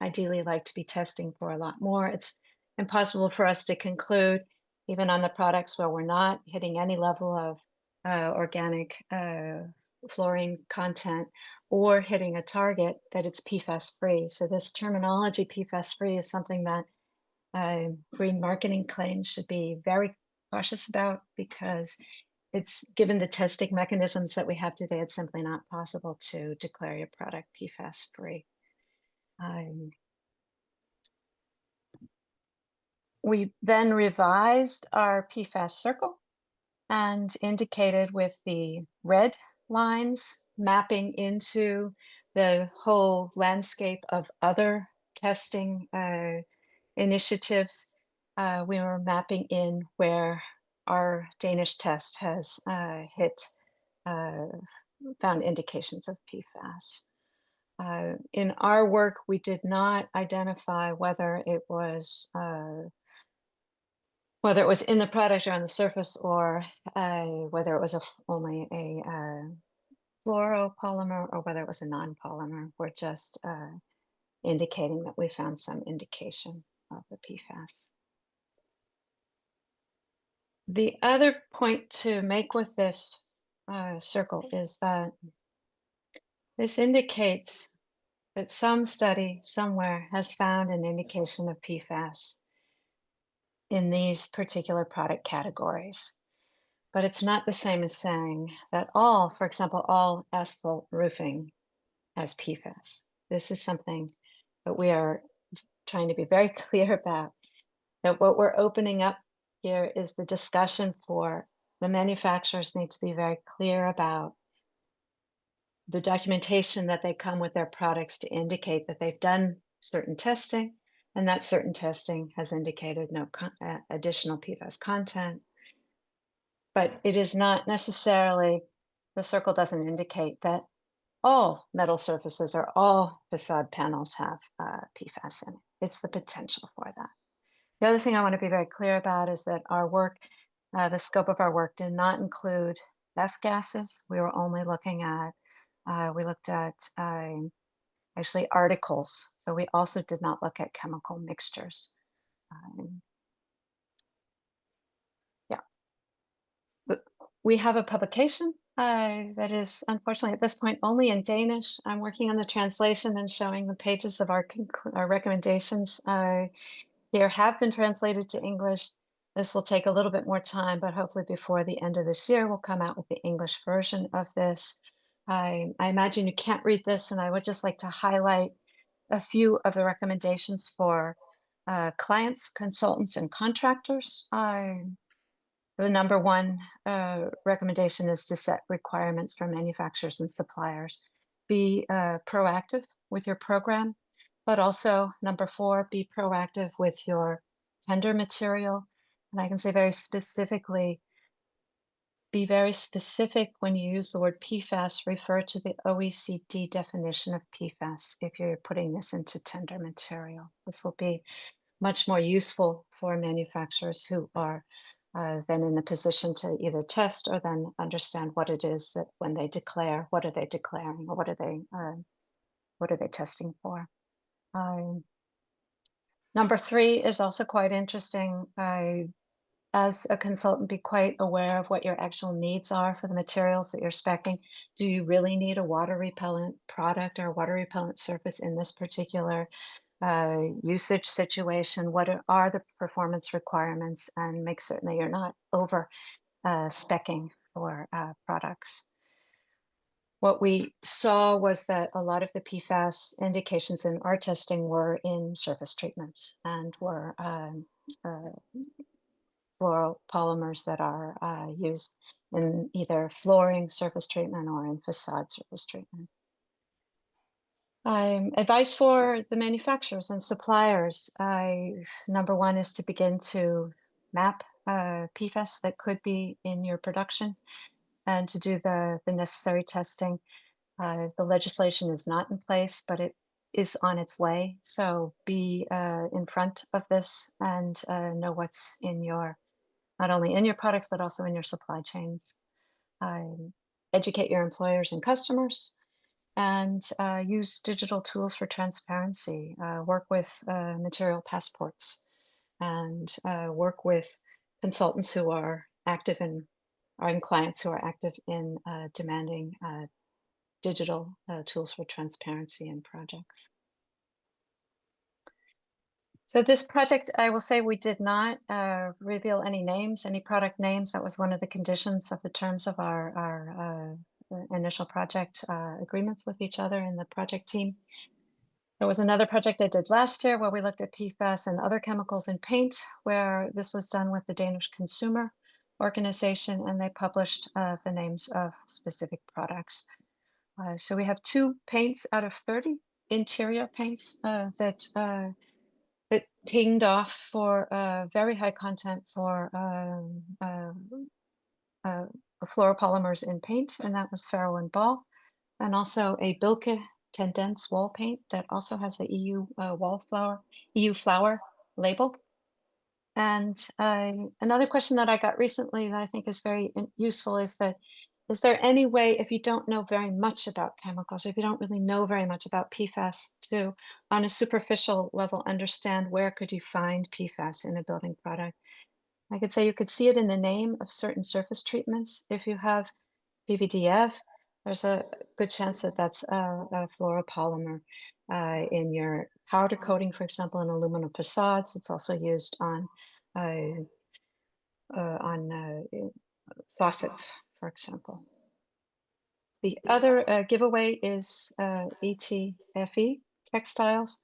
ideally like to be testing for a lot more. It's impossible for us to conclude, even on the products where we're not hitting any level of organic fluorine content or hitting a target, that it's PFAS free. So this terminology PFAS free is something that green marketing claims should be very cautious about, because it's given the testing mechanisms that we have today, it's simply not possible to declare your product PFAS free. We then revised our PFAS circle and indicated with the red lines mapping into the whole landscape of other testing initiatives. We were mapping in where our Danish test has found indications of PFAS. In our work, we did not identify whether it was in the product or on the surface, or whether it was only a fluoropolymer or whether it was a non-polymer. We're just indicating that we found some indication of the PFAS. The other point to make with this circle is that this indicates that some study somewhere has found an indication of PFAS in these particular product categories. But it's not the same as saying that for example, all asphalt roofing has PFAS. This is something that we are trying to be very clear about, that what we're opening up here is the discussion for the manufacturers need to be very clear about the documentation that they come with their products to indicate that they've done certain testing, and that certain testing has indicated no additional PFAS content. But it is not necessarily, the circle doesn't indicate that all metal surfaces or all facade panels have PFAS in it. It's the potential for that. The other thing I want to be very clear about is that our work, the scope of our work did not include F gases. We were only looking at, we looked at actually articles. So we also did not look at chemical mixtures. We have a publication that is unfortunately at this point only in Danish. I'm working on the translation and showing the pages of our recommendations here have been translated to English. This will take a little bit more time, but hopefully before the end of this year, we'll come out with the English version of this. I imagine you can't read this, and I would just like to highlight a few of the recommendations for clients, consultants, and contractors. The number one recommendation is to set requirements for manufacturers and suppliers. Be proactive with your program, but also number 4, be proactive with your tender material. And I can say very specifically, be very specific when you use the word PFAS, refer to the OECD definition of PFAS if you're putting this into tender material. This will be much more useful for manufacturers who are then in a position to either test or then understand what it is that when they declare, what are they declaring or what are they testing for. Number 3 is also quite interesting. As a consultant, be quite aware of what your actual needs are for the materials that you're speccing. Do you really need a water repellent product or a water repellent surface in this particular usage situation? What are the performance requirements, and make certain that you're not over speccing for products. What we saw was that a lot of the PFAS indications in our testing were in surface treatments and were fluoropolymers that are used in either flooring surface treatment or in facade surface treatment. Advice for the manufacturers and suppliers. Number 1 is to begin to map PFAS that could be in your production and to do the necessary testing. The legislation is not in place, but it is on its way. So be in front of this and know what's in your, not only in your products, but also in your supply chains. Educate your employers and customers, and use digital tools for transparency. Work with material passports, and work with consultants who are active in, and clients who are active in demanding digital tools for transparency in projects. So this project, I will say we did not reveal any names, any product names. That was one of the conditions of the terms of our initial project agreements with each other in the project team. There was another project I did last year where we looked at PFAS and other chemicals in paint, where this was done with the Danish Consumer Organization, and they published the names of specific products. So we have 2 paints out of 30 interior paints that pinged off for very high content for fluoropolymers in paint, and that was Ferro and Ball, and also a Bilke Tendence wall paint that also has the EU EU flower label. And another question that I got recently that I think is very useful is that, is there any way, if you don't know very much about chemicals, or if you don't really know very much about PFAS, to, on a superficial level, understand where could you find PFAS in a building product? I could say you could see it in the name of certain surface treatments. If you have PVDF, there's a good chance that that's a fluoropolymer. In your powder coating, for example, in aluminum facades, it's also used on faucets, for example. The other giveaway is ETFE textiles.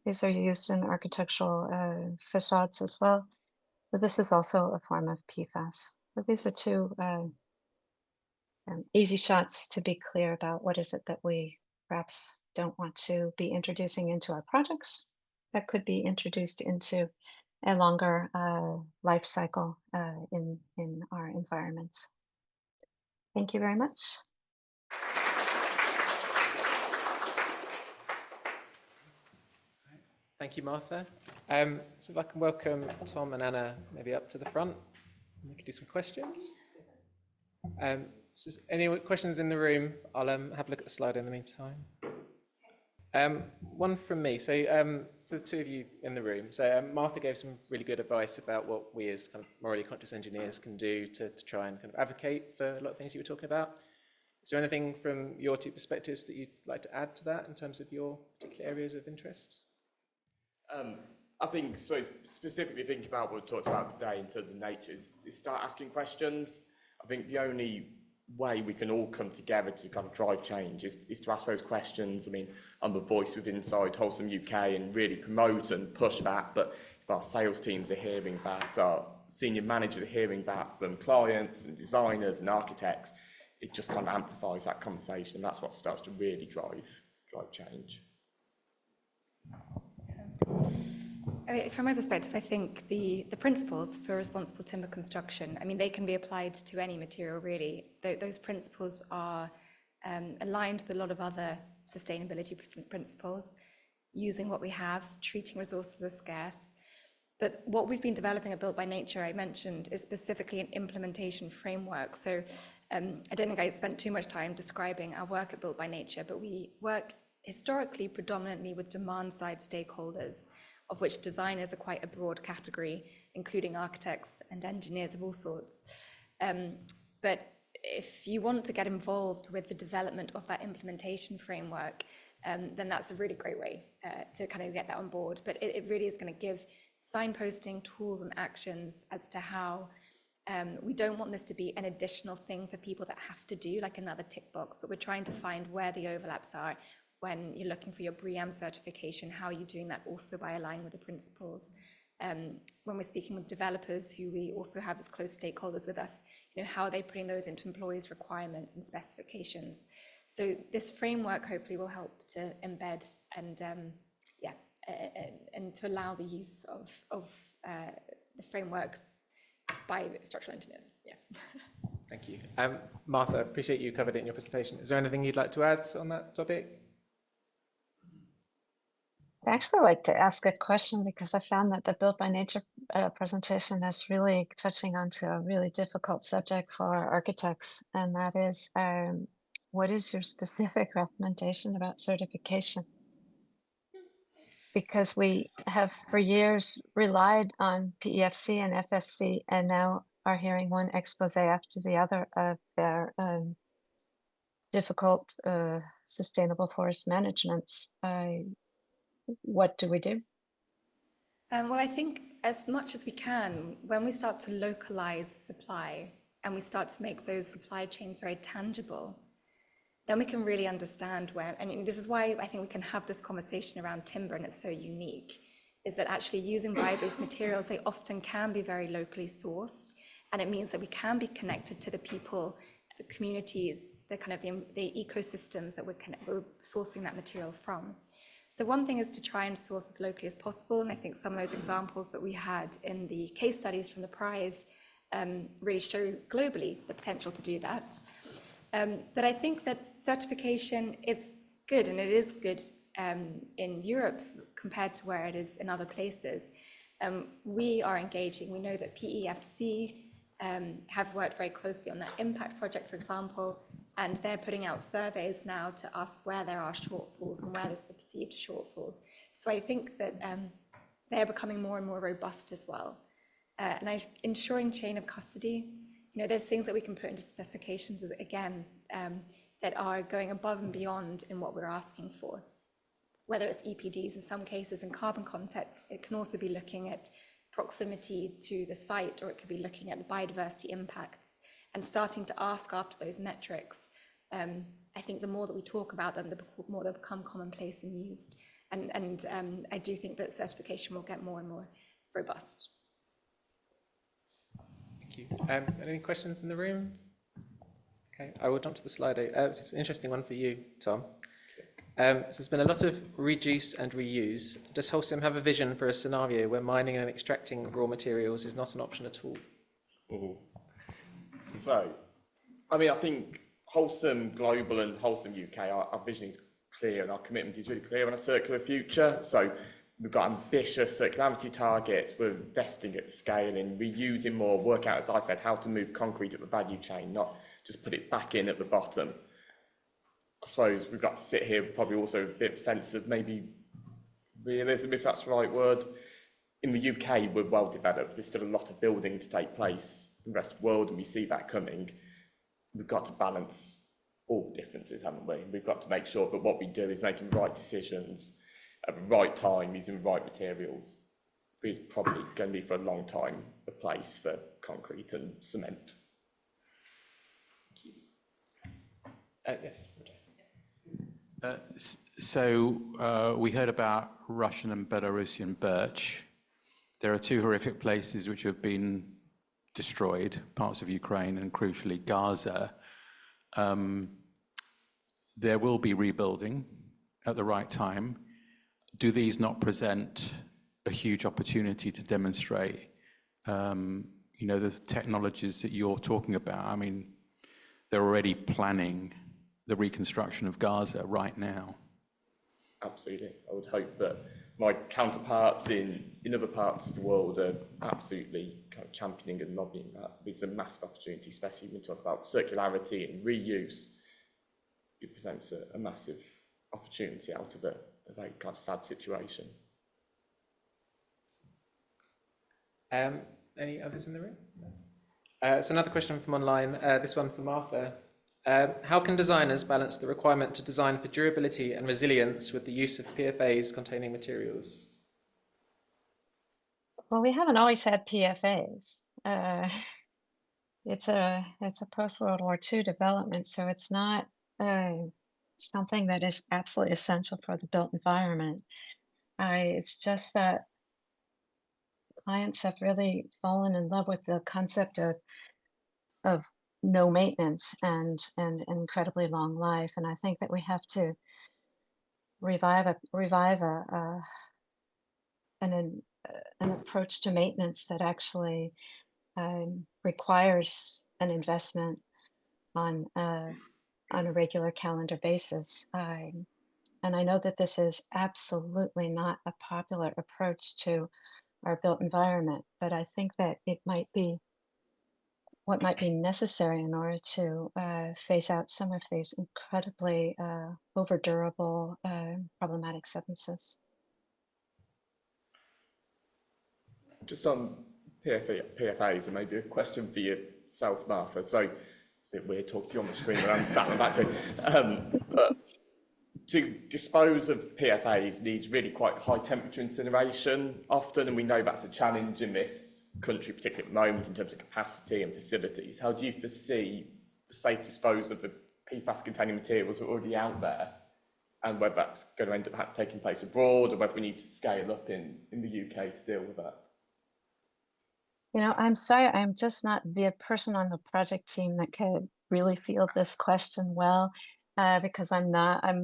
These are used in architectural facades as well. So this is also a form of PFAS. So these are 2 easy shots to be clear about what is it that we perhaps don't want to be introducing into our projects that could be introduced into a longer life cycle in our environments. Thank you very much. Thank you, Martha. So if I can welcome Tom and Anna maybe up to the front, we can do some questions. So any questions in the room? I'll have a look at the slide in the meantime. One from me. So, to the two of you in the room. So, Martha gave some really good advice about what we as kind of morally conscious engineers can do to try and kind of advocate for a lot of things you were talking about. Is there anything from your two perspectives that you'd like to add to that in terms of your particular areas of interest? I think, so specifically thinking about what we talked about today in terms of nature is start asking questions. I think the only way we can all come together to kind of drive change is to ask those questions. I mean, I'm the voice within inside Wholesome UK and really promote and push that, but if our sales teams are hearing that, our senior managers are hearing that from clients and designers and architects, it just kind of amplifies that conversation, and that's what starts to really drive change. From my perspective, I think the principles for responsible timber construction, I mean, they can be applied to any material, really. Those principles are aligned with a lot of other sustainability principles, using what we have, treating resources as scarce. But what we've been developing at Built by Nature, I mentioned, is specifically an implementation framework. So I don't think I spent too much time describing our work at Built by Nature, but we work historically predominantly with demand-side stakeholders, of which designers are quite a broad category, including architects and engineers of all sorts. But if you want to get involved with the development of that implementation framework, then that's a really great way to kind of get that on board. But it really is going to give signposting, tools and actions as to how we don't want this to be an additional thing for people that have to do, like another tick box, but we're trying to find where the overlaps are. When you're looking for your BREEAM certification, how are you doing that also by aligning with the principles? When we're speaking with developers, who we also have as close stakeholders with us, how are they putting those into employees' requirements and specifications? So this framework hopefully will help to embed and and to allow the use of the framework by structural engineers. Yeah. Thank you. Martha, appreciate you covered it in your presentation. Is there anything you'd like to add on that topic? I'd actually like to ask a question because I found that the Built by Nature presentation is really touching onto a really difficult subject for architects, and that is, what is your specific recommendation about certification? Because we have for years relied on PEFC and FSC, and now are hearing one expose after the other of their difficult sustainable forest managements. What do we do? Well, I think as much as we can, when we start to localize supply and we start to make those supply chains very tangible, then we can really understand where, and this is why I think we can have this conversation around timber, and it's so unique, is that actually using bio-based materials, they often can be very locally sourced, and it means that we can be connected to the people, the communities, the kind of the ecosystems that we're sourcing that material from. So one thing is to try and source as locally as possible, and I think some of those examples that we had in the case studies from the prize really show globally the potential to do that. But I think that certification is good, and it is good in Europe compared to where it is in other places. We are engaging. We know that PEFC have worked very closely on that impact project, for example, and they're putting out surveys now to ask where there are shortfalls and where there's the perceived shortfalls. So I think that they're becoming more and more robust as well. And ensuring chain of custody, there's things that we can put into specifications, again, that are going above and beyond in what we're asking for. Whether it's EPDs in some cases and carbon content, it can also be looking at proximity to the site, or it could be looking at the biodiversity impacts and starting to ask after those metrics. I think the more that we talk about them, the more they'll become commonplace and used. And I do think that certification will get more and more robust. Thank you. Any questions in the room? Okay, I will jump to the slide. It's an interesting one for you, Tom. So there's been a lot of reduce and reuse. Does Wholesome have a vision for a scenario where mining and extracting raw materials is not an option at all? Ooh. So, I mean, I think Wholesome Global and Wholesome UK, our vision is clear and our commitment is really clear on a circular future. So we've got ambitious circularity targets, we're investing at scale in reusing more, work out, as I said, how to move concrete up the value chain, not just put it back in at the bottom. I suppose we've got to sit here probably also a bit of sense of maybe realism, if that's the right word. In the UK, we're well developed. There's still a lot of building to take place in the rest of the world, and we see that coming. We've got to balance all the differences, haven't we? We've got to make sure that what we do is making the right decisions at the right time, using the right materials. There's probably going to be for a long time a place for concrete and cement. Yes. We heard about Russian and Belarusian birch. There are two horrific places which have been destroyed, parts of Ukraine and crucially Gaza. There will be rebuilding at the right time. Do these not present a huge opportunity to demonstrate, the technologies that you're talking about? I mean, they're already planning the reconstruction of Gaza right now. Absolutely. I would hope that my counterparts in other parts of the world are absolutely kind of championing and lobbying that. It's a massive opportunity, especially when we talk about circularity and reuse. It presents a massive opportunity out of a very kind of sad situation. Any others in the room? So another question from online, this one from Martha. How can designers balance the requirement to design for durability and resilience with the use of PFAs containing materials? Well, we haven't always had PFAs. It's a post-World War II development, so it's not something that is absolutely essential for the built environment. It's just that clients have really fallen in love with the concept of no maintenance and incredibly long life, and I think that we have to revive an approach to maintenance that actually requires an investment on a regular calendar basis. And I know that this is absolutely not a popular approach to our built environment, but I think that it might be what might be necessary in order to phase out some of these incredibly over-durable problematic substances. Just on PFAs, and maybe a question for yourself, Martha. So it's a bit weird talking to you on the screen when I'm sat on the back to. But to dispose of PFAs needs really quite high temperature incineration often, and we know that's a challenge in this country, particularly at the moment, in terms of capacity and facilities. How do you foresee the safe disposal of the PFAS-containing materials that are already out there, and whether that's going to end up taking place abroad, or whether we need to scale up in the UK to deal with that? I'm sorry, I'm just not the person on the project team that could really field this question well, because I'm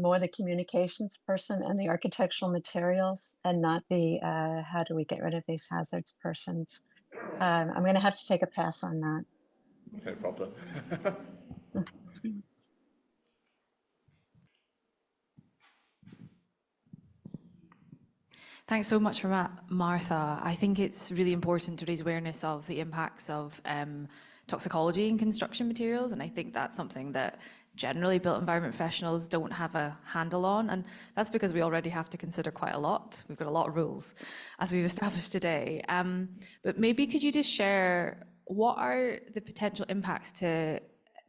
more the communications person and the architectural materials, and not the how do we get rid of these hazards persons. I'm going to have to take a pass on that. No problem. Thanks so much for that, Martha. I think it's really important to raise awareness of the impacts of toxicology in construction materials, and I think that's something that generally built environment professionals don't have a handle on, and that's because we already have to consider quite a lot. We've got a lot of rules, as we've established today. But maybe could you just share what are the potential impacts to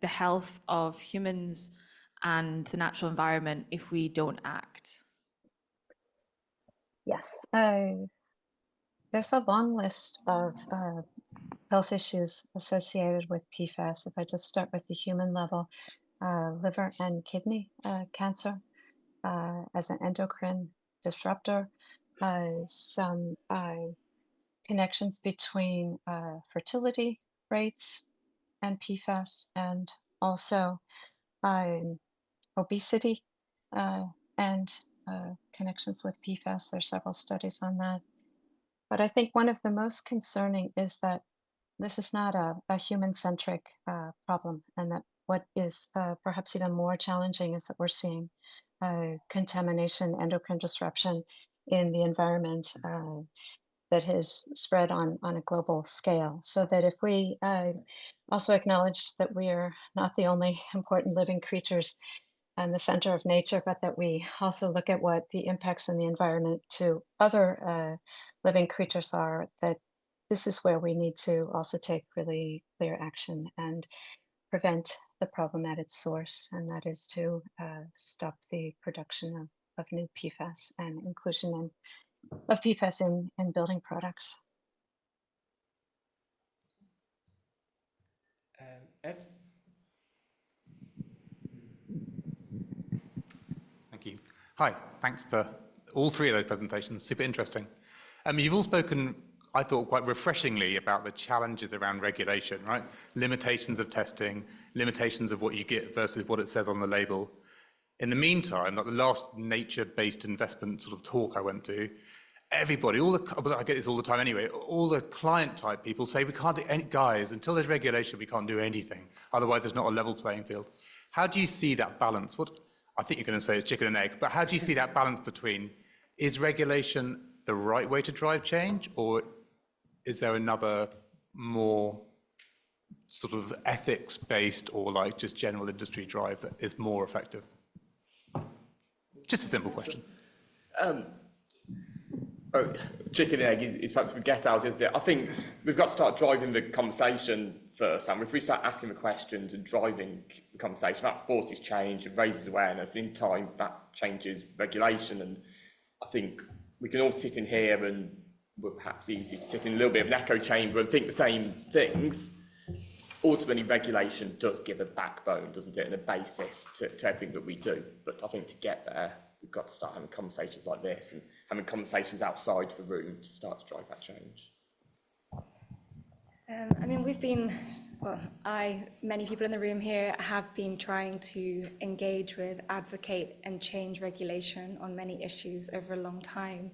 the health of humans and the natural environment if we don't act? Yes, there's a long list of health issues associated with PFAS. If I just start with the human level, liver and kidney cancer as an endocrine disruptor, some connections between fertility rates and PFAS, and also obesity and connections with PFAS. There's several studies on that. But I think one of the most concerning is that this is not a human-centric problem, and that what is perhaps even more challenging is that we're seeing contamination, endocrine disruption in the environment that has spread on a global scale. So that if we also acknowledge that we are not the only important living creatures and the center of nature, but that we also look at what the impacts in the environment to other living creatures are, that this is where we need to also take really clear action and prevent the problem at its source, and that is to stop the production of new PFAS and inclusion of PFAS in building products. Ed? Thank you. Hi, thanks for all three of those presentations, super interesting. You've all spoken, I thought, quite refreshingly about the challenges around regulation, right? Limitations of testing, limitations of what you get versus what it says on the label. In the meantime, like the last nature-based investment sort of talk I went to, everybody, I get this all the time anyway, all the client-type people say, we can't do any, guys, until there's regulation, we can't do anything. Otherwise, there's not a level playing field. How do you see that balance? I think you're going to say it's chicken and egg, but how do you see that balance between, is regulation the right way to drive change, or is there another more sort of ethics-based or like just general industry drive that is more effective? Just a simple question. Chicken and egg is perhaps we get out, isn't it? I think we've got to start driving the conversation first, and if we start asking the questions and driving the conversation, that forces change and raises awareness. In time, that changes regulation, and I think we can all sit in here and we're perhaps easy to sit in a little bit of an echo chamber and think the same things. Ultimately, regulation does give a backbone, doesn't it, and a basis to everything that we do. But I think to get there, we've got to start having conversations like this and having conversations outside the room to start to drive that change. I mean, many people in the room here have been trying to engage with, advocate and change regulation on many issues over a long time.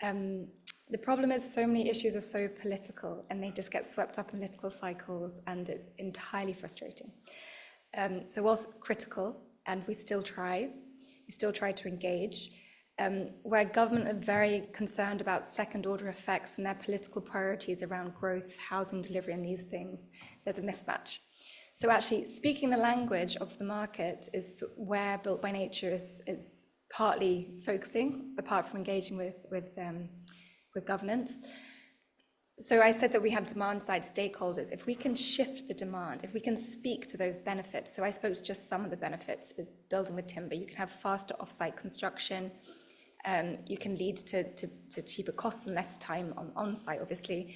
The problem is so many issues are so political and they just get swept up in political cycles, and it's entirely frustrating. So whilst critical, and we still try to engage, where government are very concerned about second-order effects and their political priorities around growth, housing delivery, and these things, there's a mismatch. So actually, speaking the language of the market is where Built by Nature is partly focusing, apart from engaging with governance. So I said that we have demand-side stakeholders. If we can shift the demand, if we can speak to those benefits, so I spoke to just some of the benefits with building with timber. You can have faster off-site construction. You can lead to cheaper costs and less time on-site, obviously.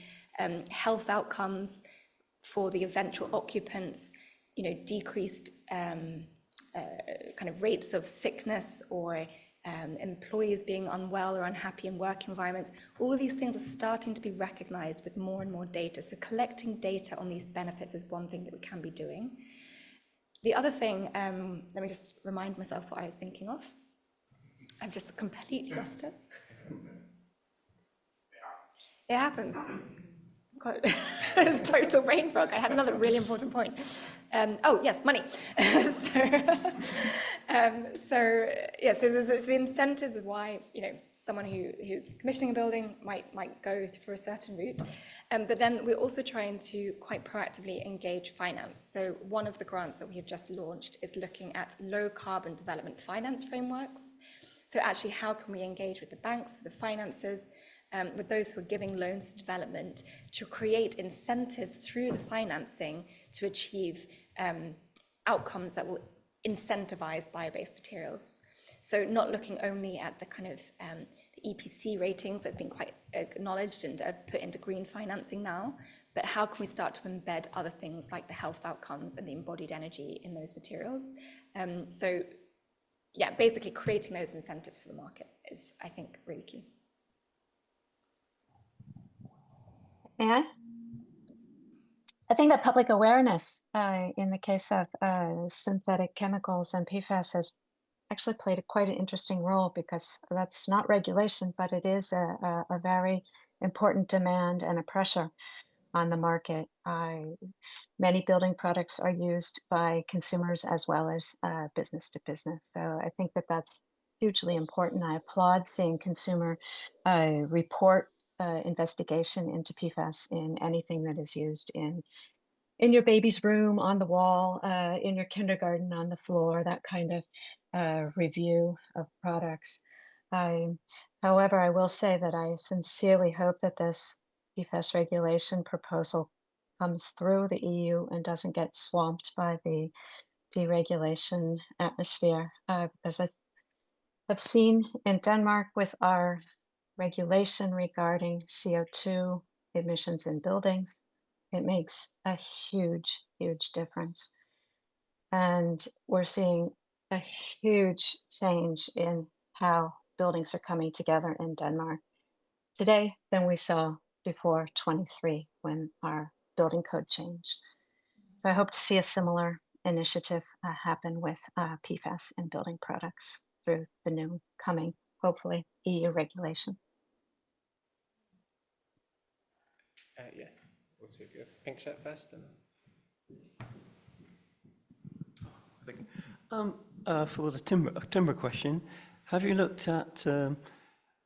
Health outcomes for the eventual occupants, decreased kind of rates of sickness or employees being unwell or unhappy in work environments. All of these things are starting to be recognized with more and more data. So collecting data on these benefits is one thing that we can be doing. The other thing, let me just remind myself what I was thinking of. I've just completely lost it. It happens. God, total brain fog. I had another really important point. Oh yes, money. So there's the incentives of why someone who's commissioning a building might go for a certain route, but then we're also trying to quite proactively engage finance. So one of the grants that we have just launched is looking at low carbon development finance frameworks. So actually, how can we engage with the banks, with the financiers, with those who are giving loans to development, to create incentives through the financing to achieve outcomes that will incentivize bio-based materials. So not looking only at the kind of the EPC ratings that have been quite acknowledged and are put into green financing now, but how can we start to embed other things like the health outcomes and the embodied energy in those materials? So yeah, basically creating those incentives for the market is, I think, really key. May I think that public awareness in the case of synthetic chemicals and PFAS has actually played quite an interesting role, because that's not regulation, but it is a very important demand and a pressure on the market. Many building products are used by consumers as well as business to business. So I think that that's hugely important. I applaud seeing consumer report investigation into PFAS in anything that is used in in your baby's room, on the wall, in your kindergarten, on the floor, that kind of review of products. However, I will say that I sincerely hope that this PFAS regulation proposal comes through the EU and doesn't get swamped by the deregulation atmosphere. As I have seen in Denmark with our regulation regarding CO2 emissions in buildings, it makes a huge, huge difference. And we're seeing a huge change in how buildings are coming together in Denmark today than we saw before 23 when our building code changed. So I hope to see a similar initiative happen with PFAS in building products through the new coming, hopefully, EU regulation. Yes, what's your pink shirt first? And... For the timber question, have you looked at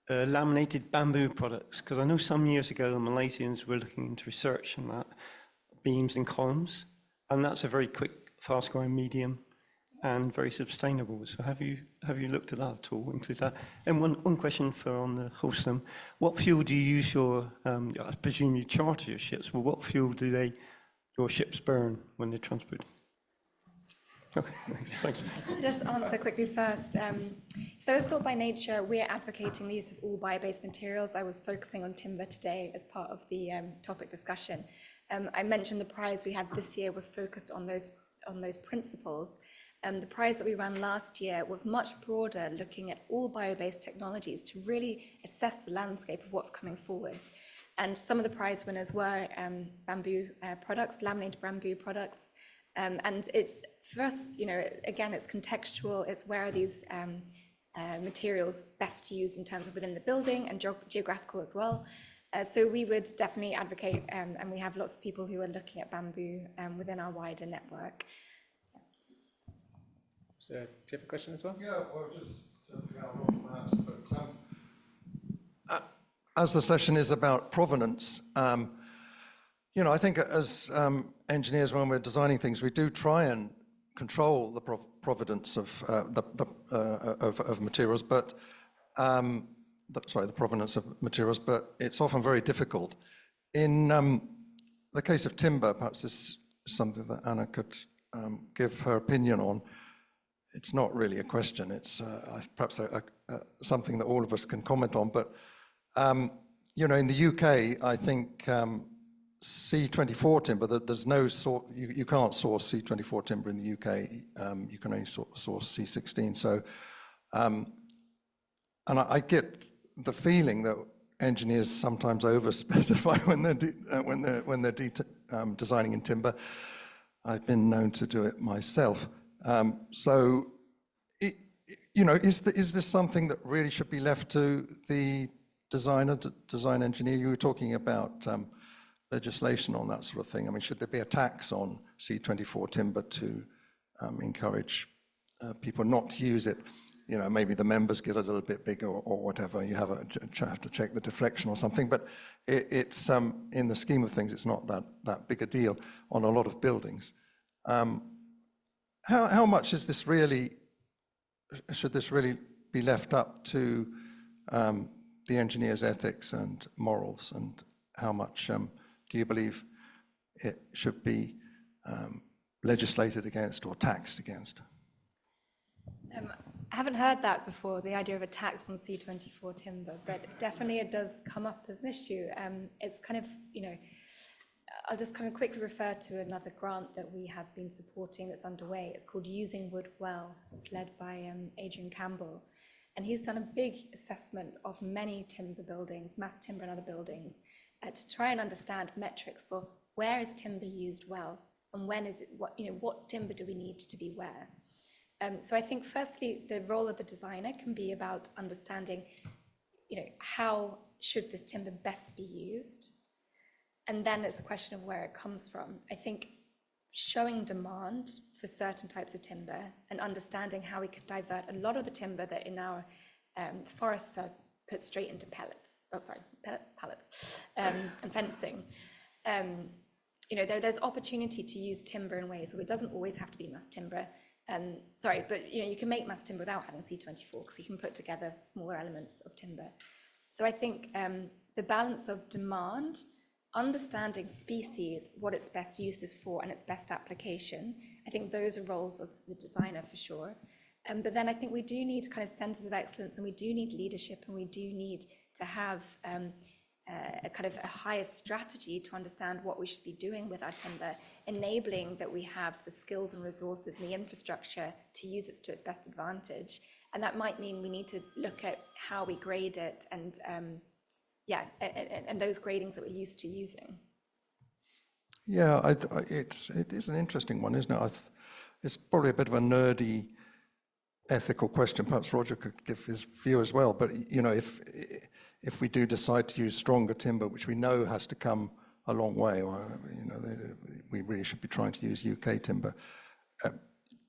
laminated bamboo products? Because I know some years ago the Malaysians were looking into research on that, beams and columns, and that's a very quick, fast-growing medium and very sustainable. So have you looked at that at all, include that? And one question for on the Wholesome, what fuel do you use your, I presume you charter your ships, but what fuel do your ships burn when they're transporting? Okay, thanks. I'll just answer quickly first. So as Built by Nature, we're advocating the use of all bio-based materials. I was focusing on timber today as part of the topic discussion. I mentioned the prize we had this year was focused on those principles. The prize that we ran last year was much broader, looking at all bio-based technologies to really assess the landscape of what's coming forwards. And some of the prize winners were bamboo products, laminated bamboo products. And it's, for us, again, it's contextual. It's where are these materials best used in terms of within the building and geographical as well. So we would definitely advocate, and we have lots of people who are looking at bamboo within our wider network. So, do you have a question as well? Yeah, well, just perhaps, but as the session is about provenance, I think as engineers, when we're designing things, we do try and control the provenance of materials, but the provenance of materials, but it's often very difficult. In the case of timber, perhaps this is something that Anna could give her opinion on. It's not really a question. It's perhaps something that all of us can comment on. But in the UK, I think C24 timber. There's no you can't source C24 timber in the UK. You can only source C16. So, and I get the feeling that engineers sometimes over-specify when they're designing in timber. I've been known to do it myself. So, is this something that really should be left to the design engineer? You were talking about legislation on that sort of thing. I mean, should there be a tax on C24 timber to encourage people not to use it? Maybe the members get a little bit bigger or whatever. You have to check the deflection or something. But it's in the scheme of things, it's not that big a deal on a lot of buildings. How much is this really? Should this really be left up to the engineer's ethics and morals, and how much do you believe it should be legislated against or taxed against? I haven't heard that before, the idea of a tax on C24 timber, but definitely it does come up as an issue. It's kind of, I'll just kind of quickly refer to another grant that we have been supporting that's underway. It's called Using Wood Well. It's led by Adrian Campbell. And he's done a big assessment of many timber buildings, mass timber and other buildings, to try and understand metrics for where is timber used well and when is it, what timber do we need to be where. So I think firstly, the role of the designer can be about understanding, how should this timber best be used? And then it's a question of where it comes from. I think showing demand for certain types of timber and understanding how we could divert a lot of the timber that in our forests are put straight into pallets, and fencing. there's opportunity to use timber in ways where it doesn't always have to be mass timber. But you can make mass timber without having C24 because you can put together smaller elements of timber. So I think the balance of demand, understanding species, what its best use is for and its best application, I think those are roles of the designer for sure. But then I think we do need kind of centers of excellence, and we do need leadership, and we do need to have a kind of a higher strategy to understand what we should be doing with our timber, enabling that we have the skills and resources and the infrastructure to use it to its best advantage. And that might mean we need to look at how we grade it and those gradings that we're used to using. Yeah, it is an interesting one, isn't it? It's probably a bit of a nerdy ethical question. Perhaps Roger could give his view as well. But if we do decide to use stronger timber, which we know has to come a long way, or we really should be trying to use UK timber.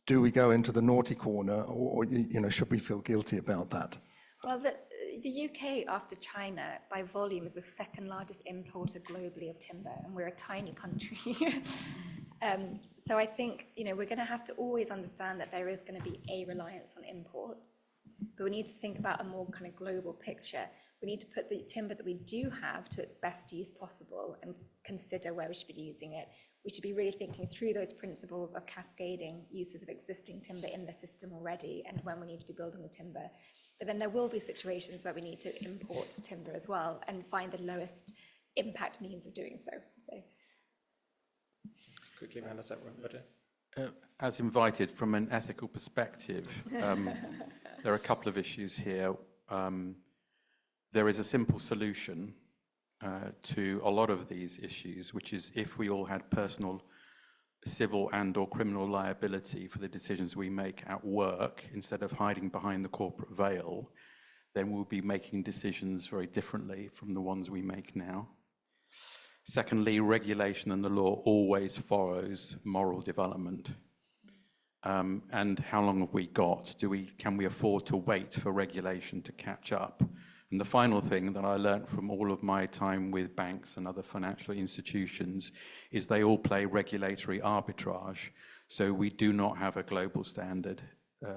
Do we go into the naughty corner, or should we feel guilty about that? Well, the UK, after China, by volume, is the second largest importer globally of timber, and we're a tiny country. So I think we're going to have to always understand that there is going to be a reliance on imports, but we need to think about a more kind of global picture. We need to put the timber that we do have to its best use possible and consider where we should be using it. We should be really thinking through those principles of cascading uses of existing timber in the system already and when we need to be building the timber. But then there will be situations where we need to import timber as well and find the lowest impact means of doing so. Quickly round us up, Roger. As invited, from an ethical perspective, there are a couple of issues here. There is a simple solution to a lot of these issues, which is if we all had personal civil and/or criminal liability for the decisions we make at work, instead of hiding behind the corporate veil, then we'll be making decisions very differently from the ones we make now. Secondly, regulation and the law always follows moral development. And how long have we got? Can we afford to wait for regulation to catch up? And the final thing that I learned from all of my time with banks and other financial institutions is they all play regulatory arbitrage. So we do not have a global standard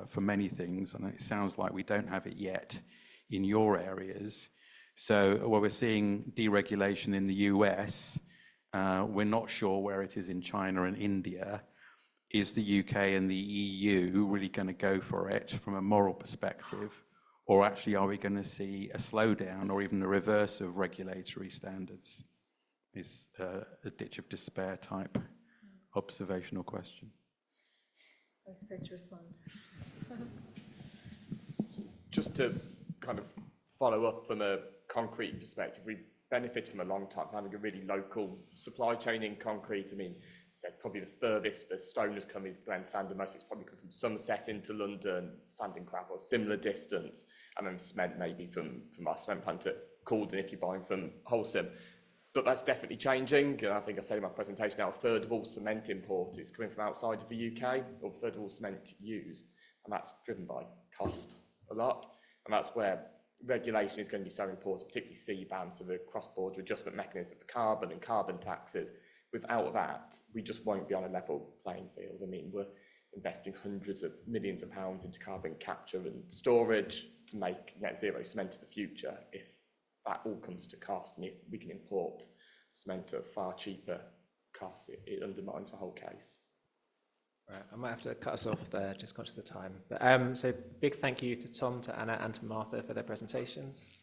for many things, and it sounds like we don't have it yet in your areas. So while we're seeing deregulation in the US, we're not sure where it is in China and India. Is the UK and the EU really going to go for it from a moral perspective? Or actually, are we going to see a slowdown or even the reverse of regulatory standards? Is a ditch of despair type observational question. I'm supposed to respond. Just to kind of follow up from a concrete perspective, we benefit from a long time having a really local supply chain in concrete. I mean, probably the furthest the stone has come is Glen Sand, and most of it's probably come from Somerset into London, sand and gravel, similar distance, and then cement maybe from our cement plant at Calden if you're buying from Wholesome. But that's definitely changing. I think I said in my presentation now, a third of all cement import is coming from outside of the UK, or a third of all cement used, and that's driven by cost a lot, and that's where regulation is going to be so important, particularly CBAM, so the cross-border adjustment mechanism for carbon and carbon taxes. Without that, we just won't be on a level playing field. I mean, we're investing hundreds of millions of pounds into carbon capture and storage to make net zero cement of the future. If that all comes to cost, and if we can import cement at a far cheaper cost, it undermines the whole case. Right, I might have to cut us off there, just conscious of time. But, so big thank you to Tom, to Anna, and to Martha for their presentations.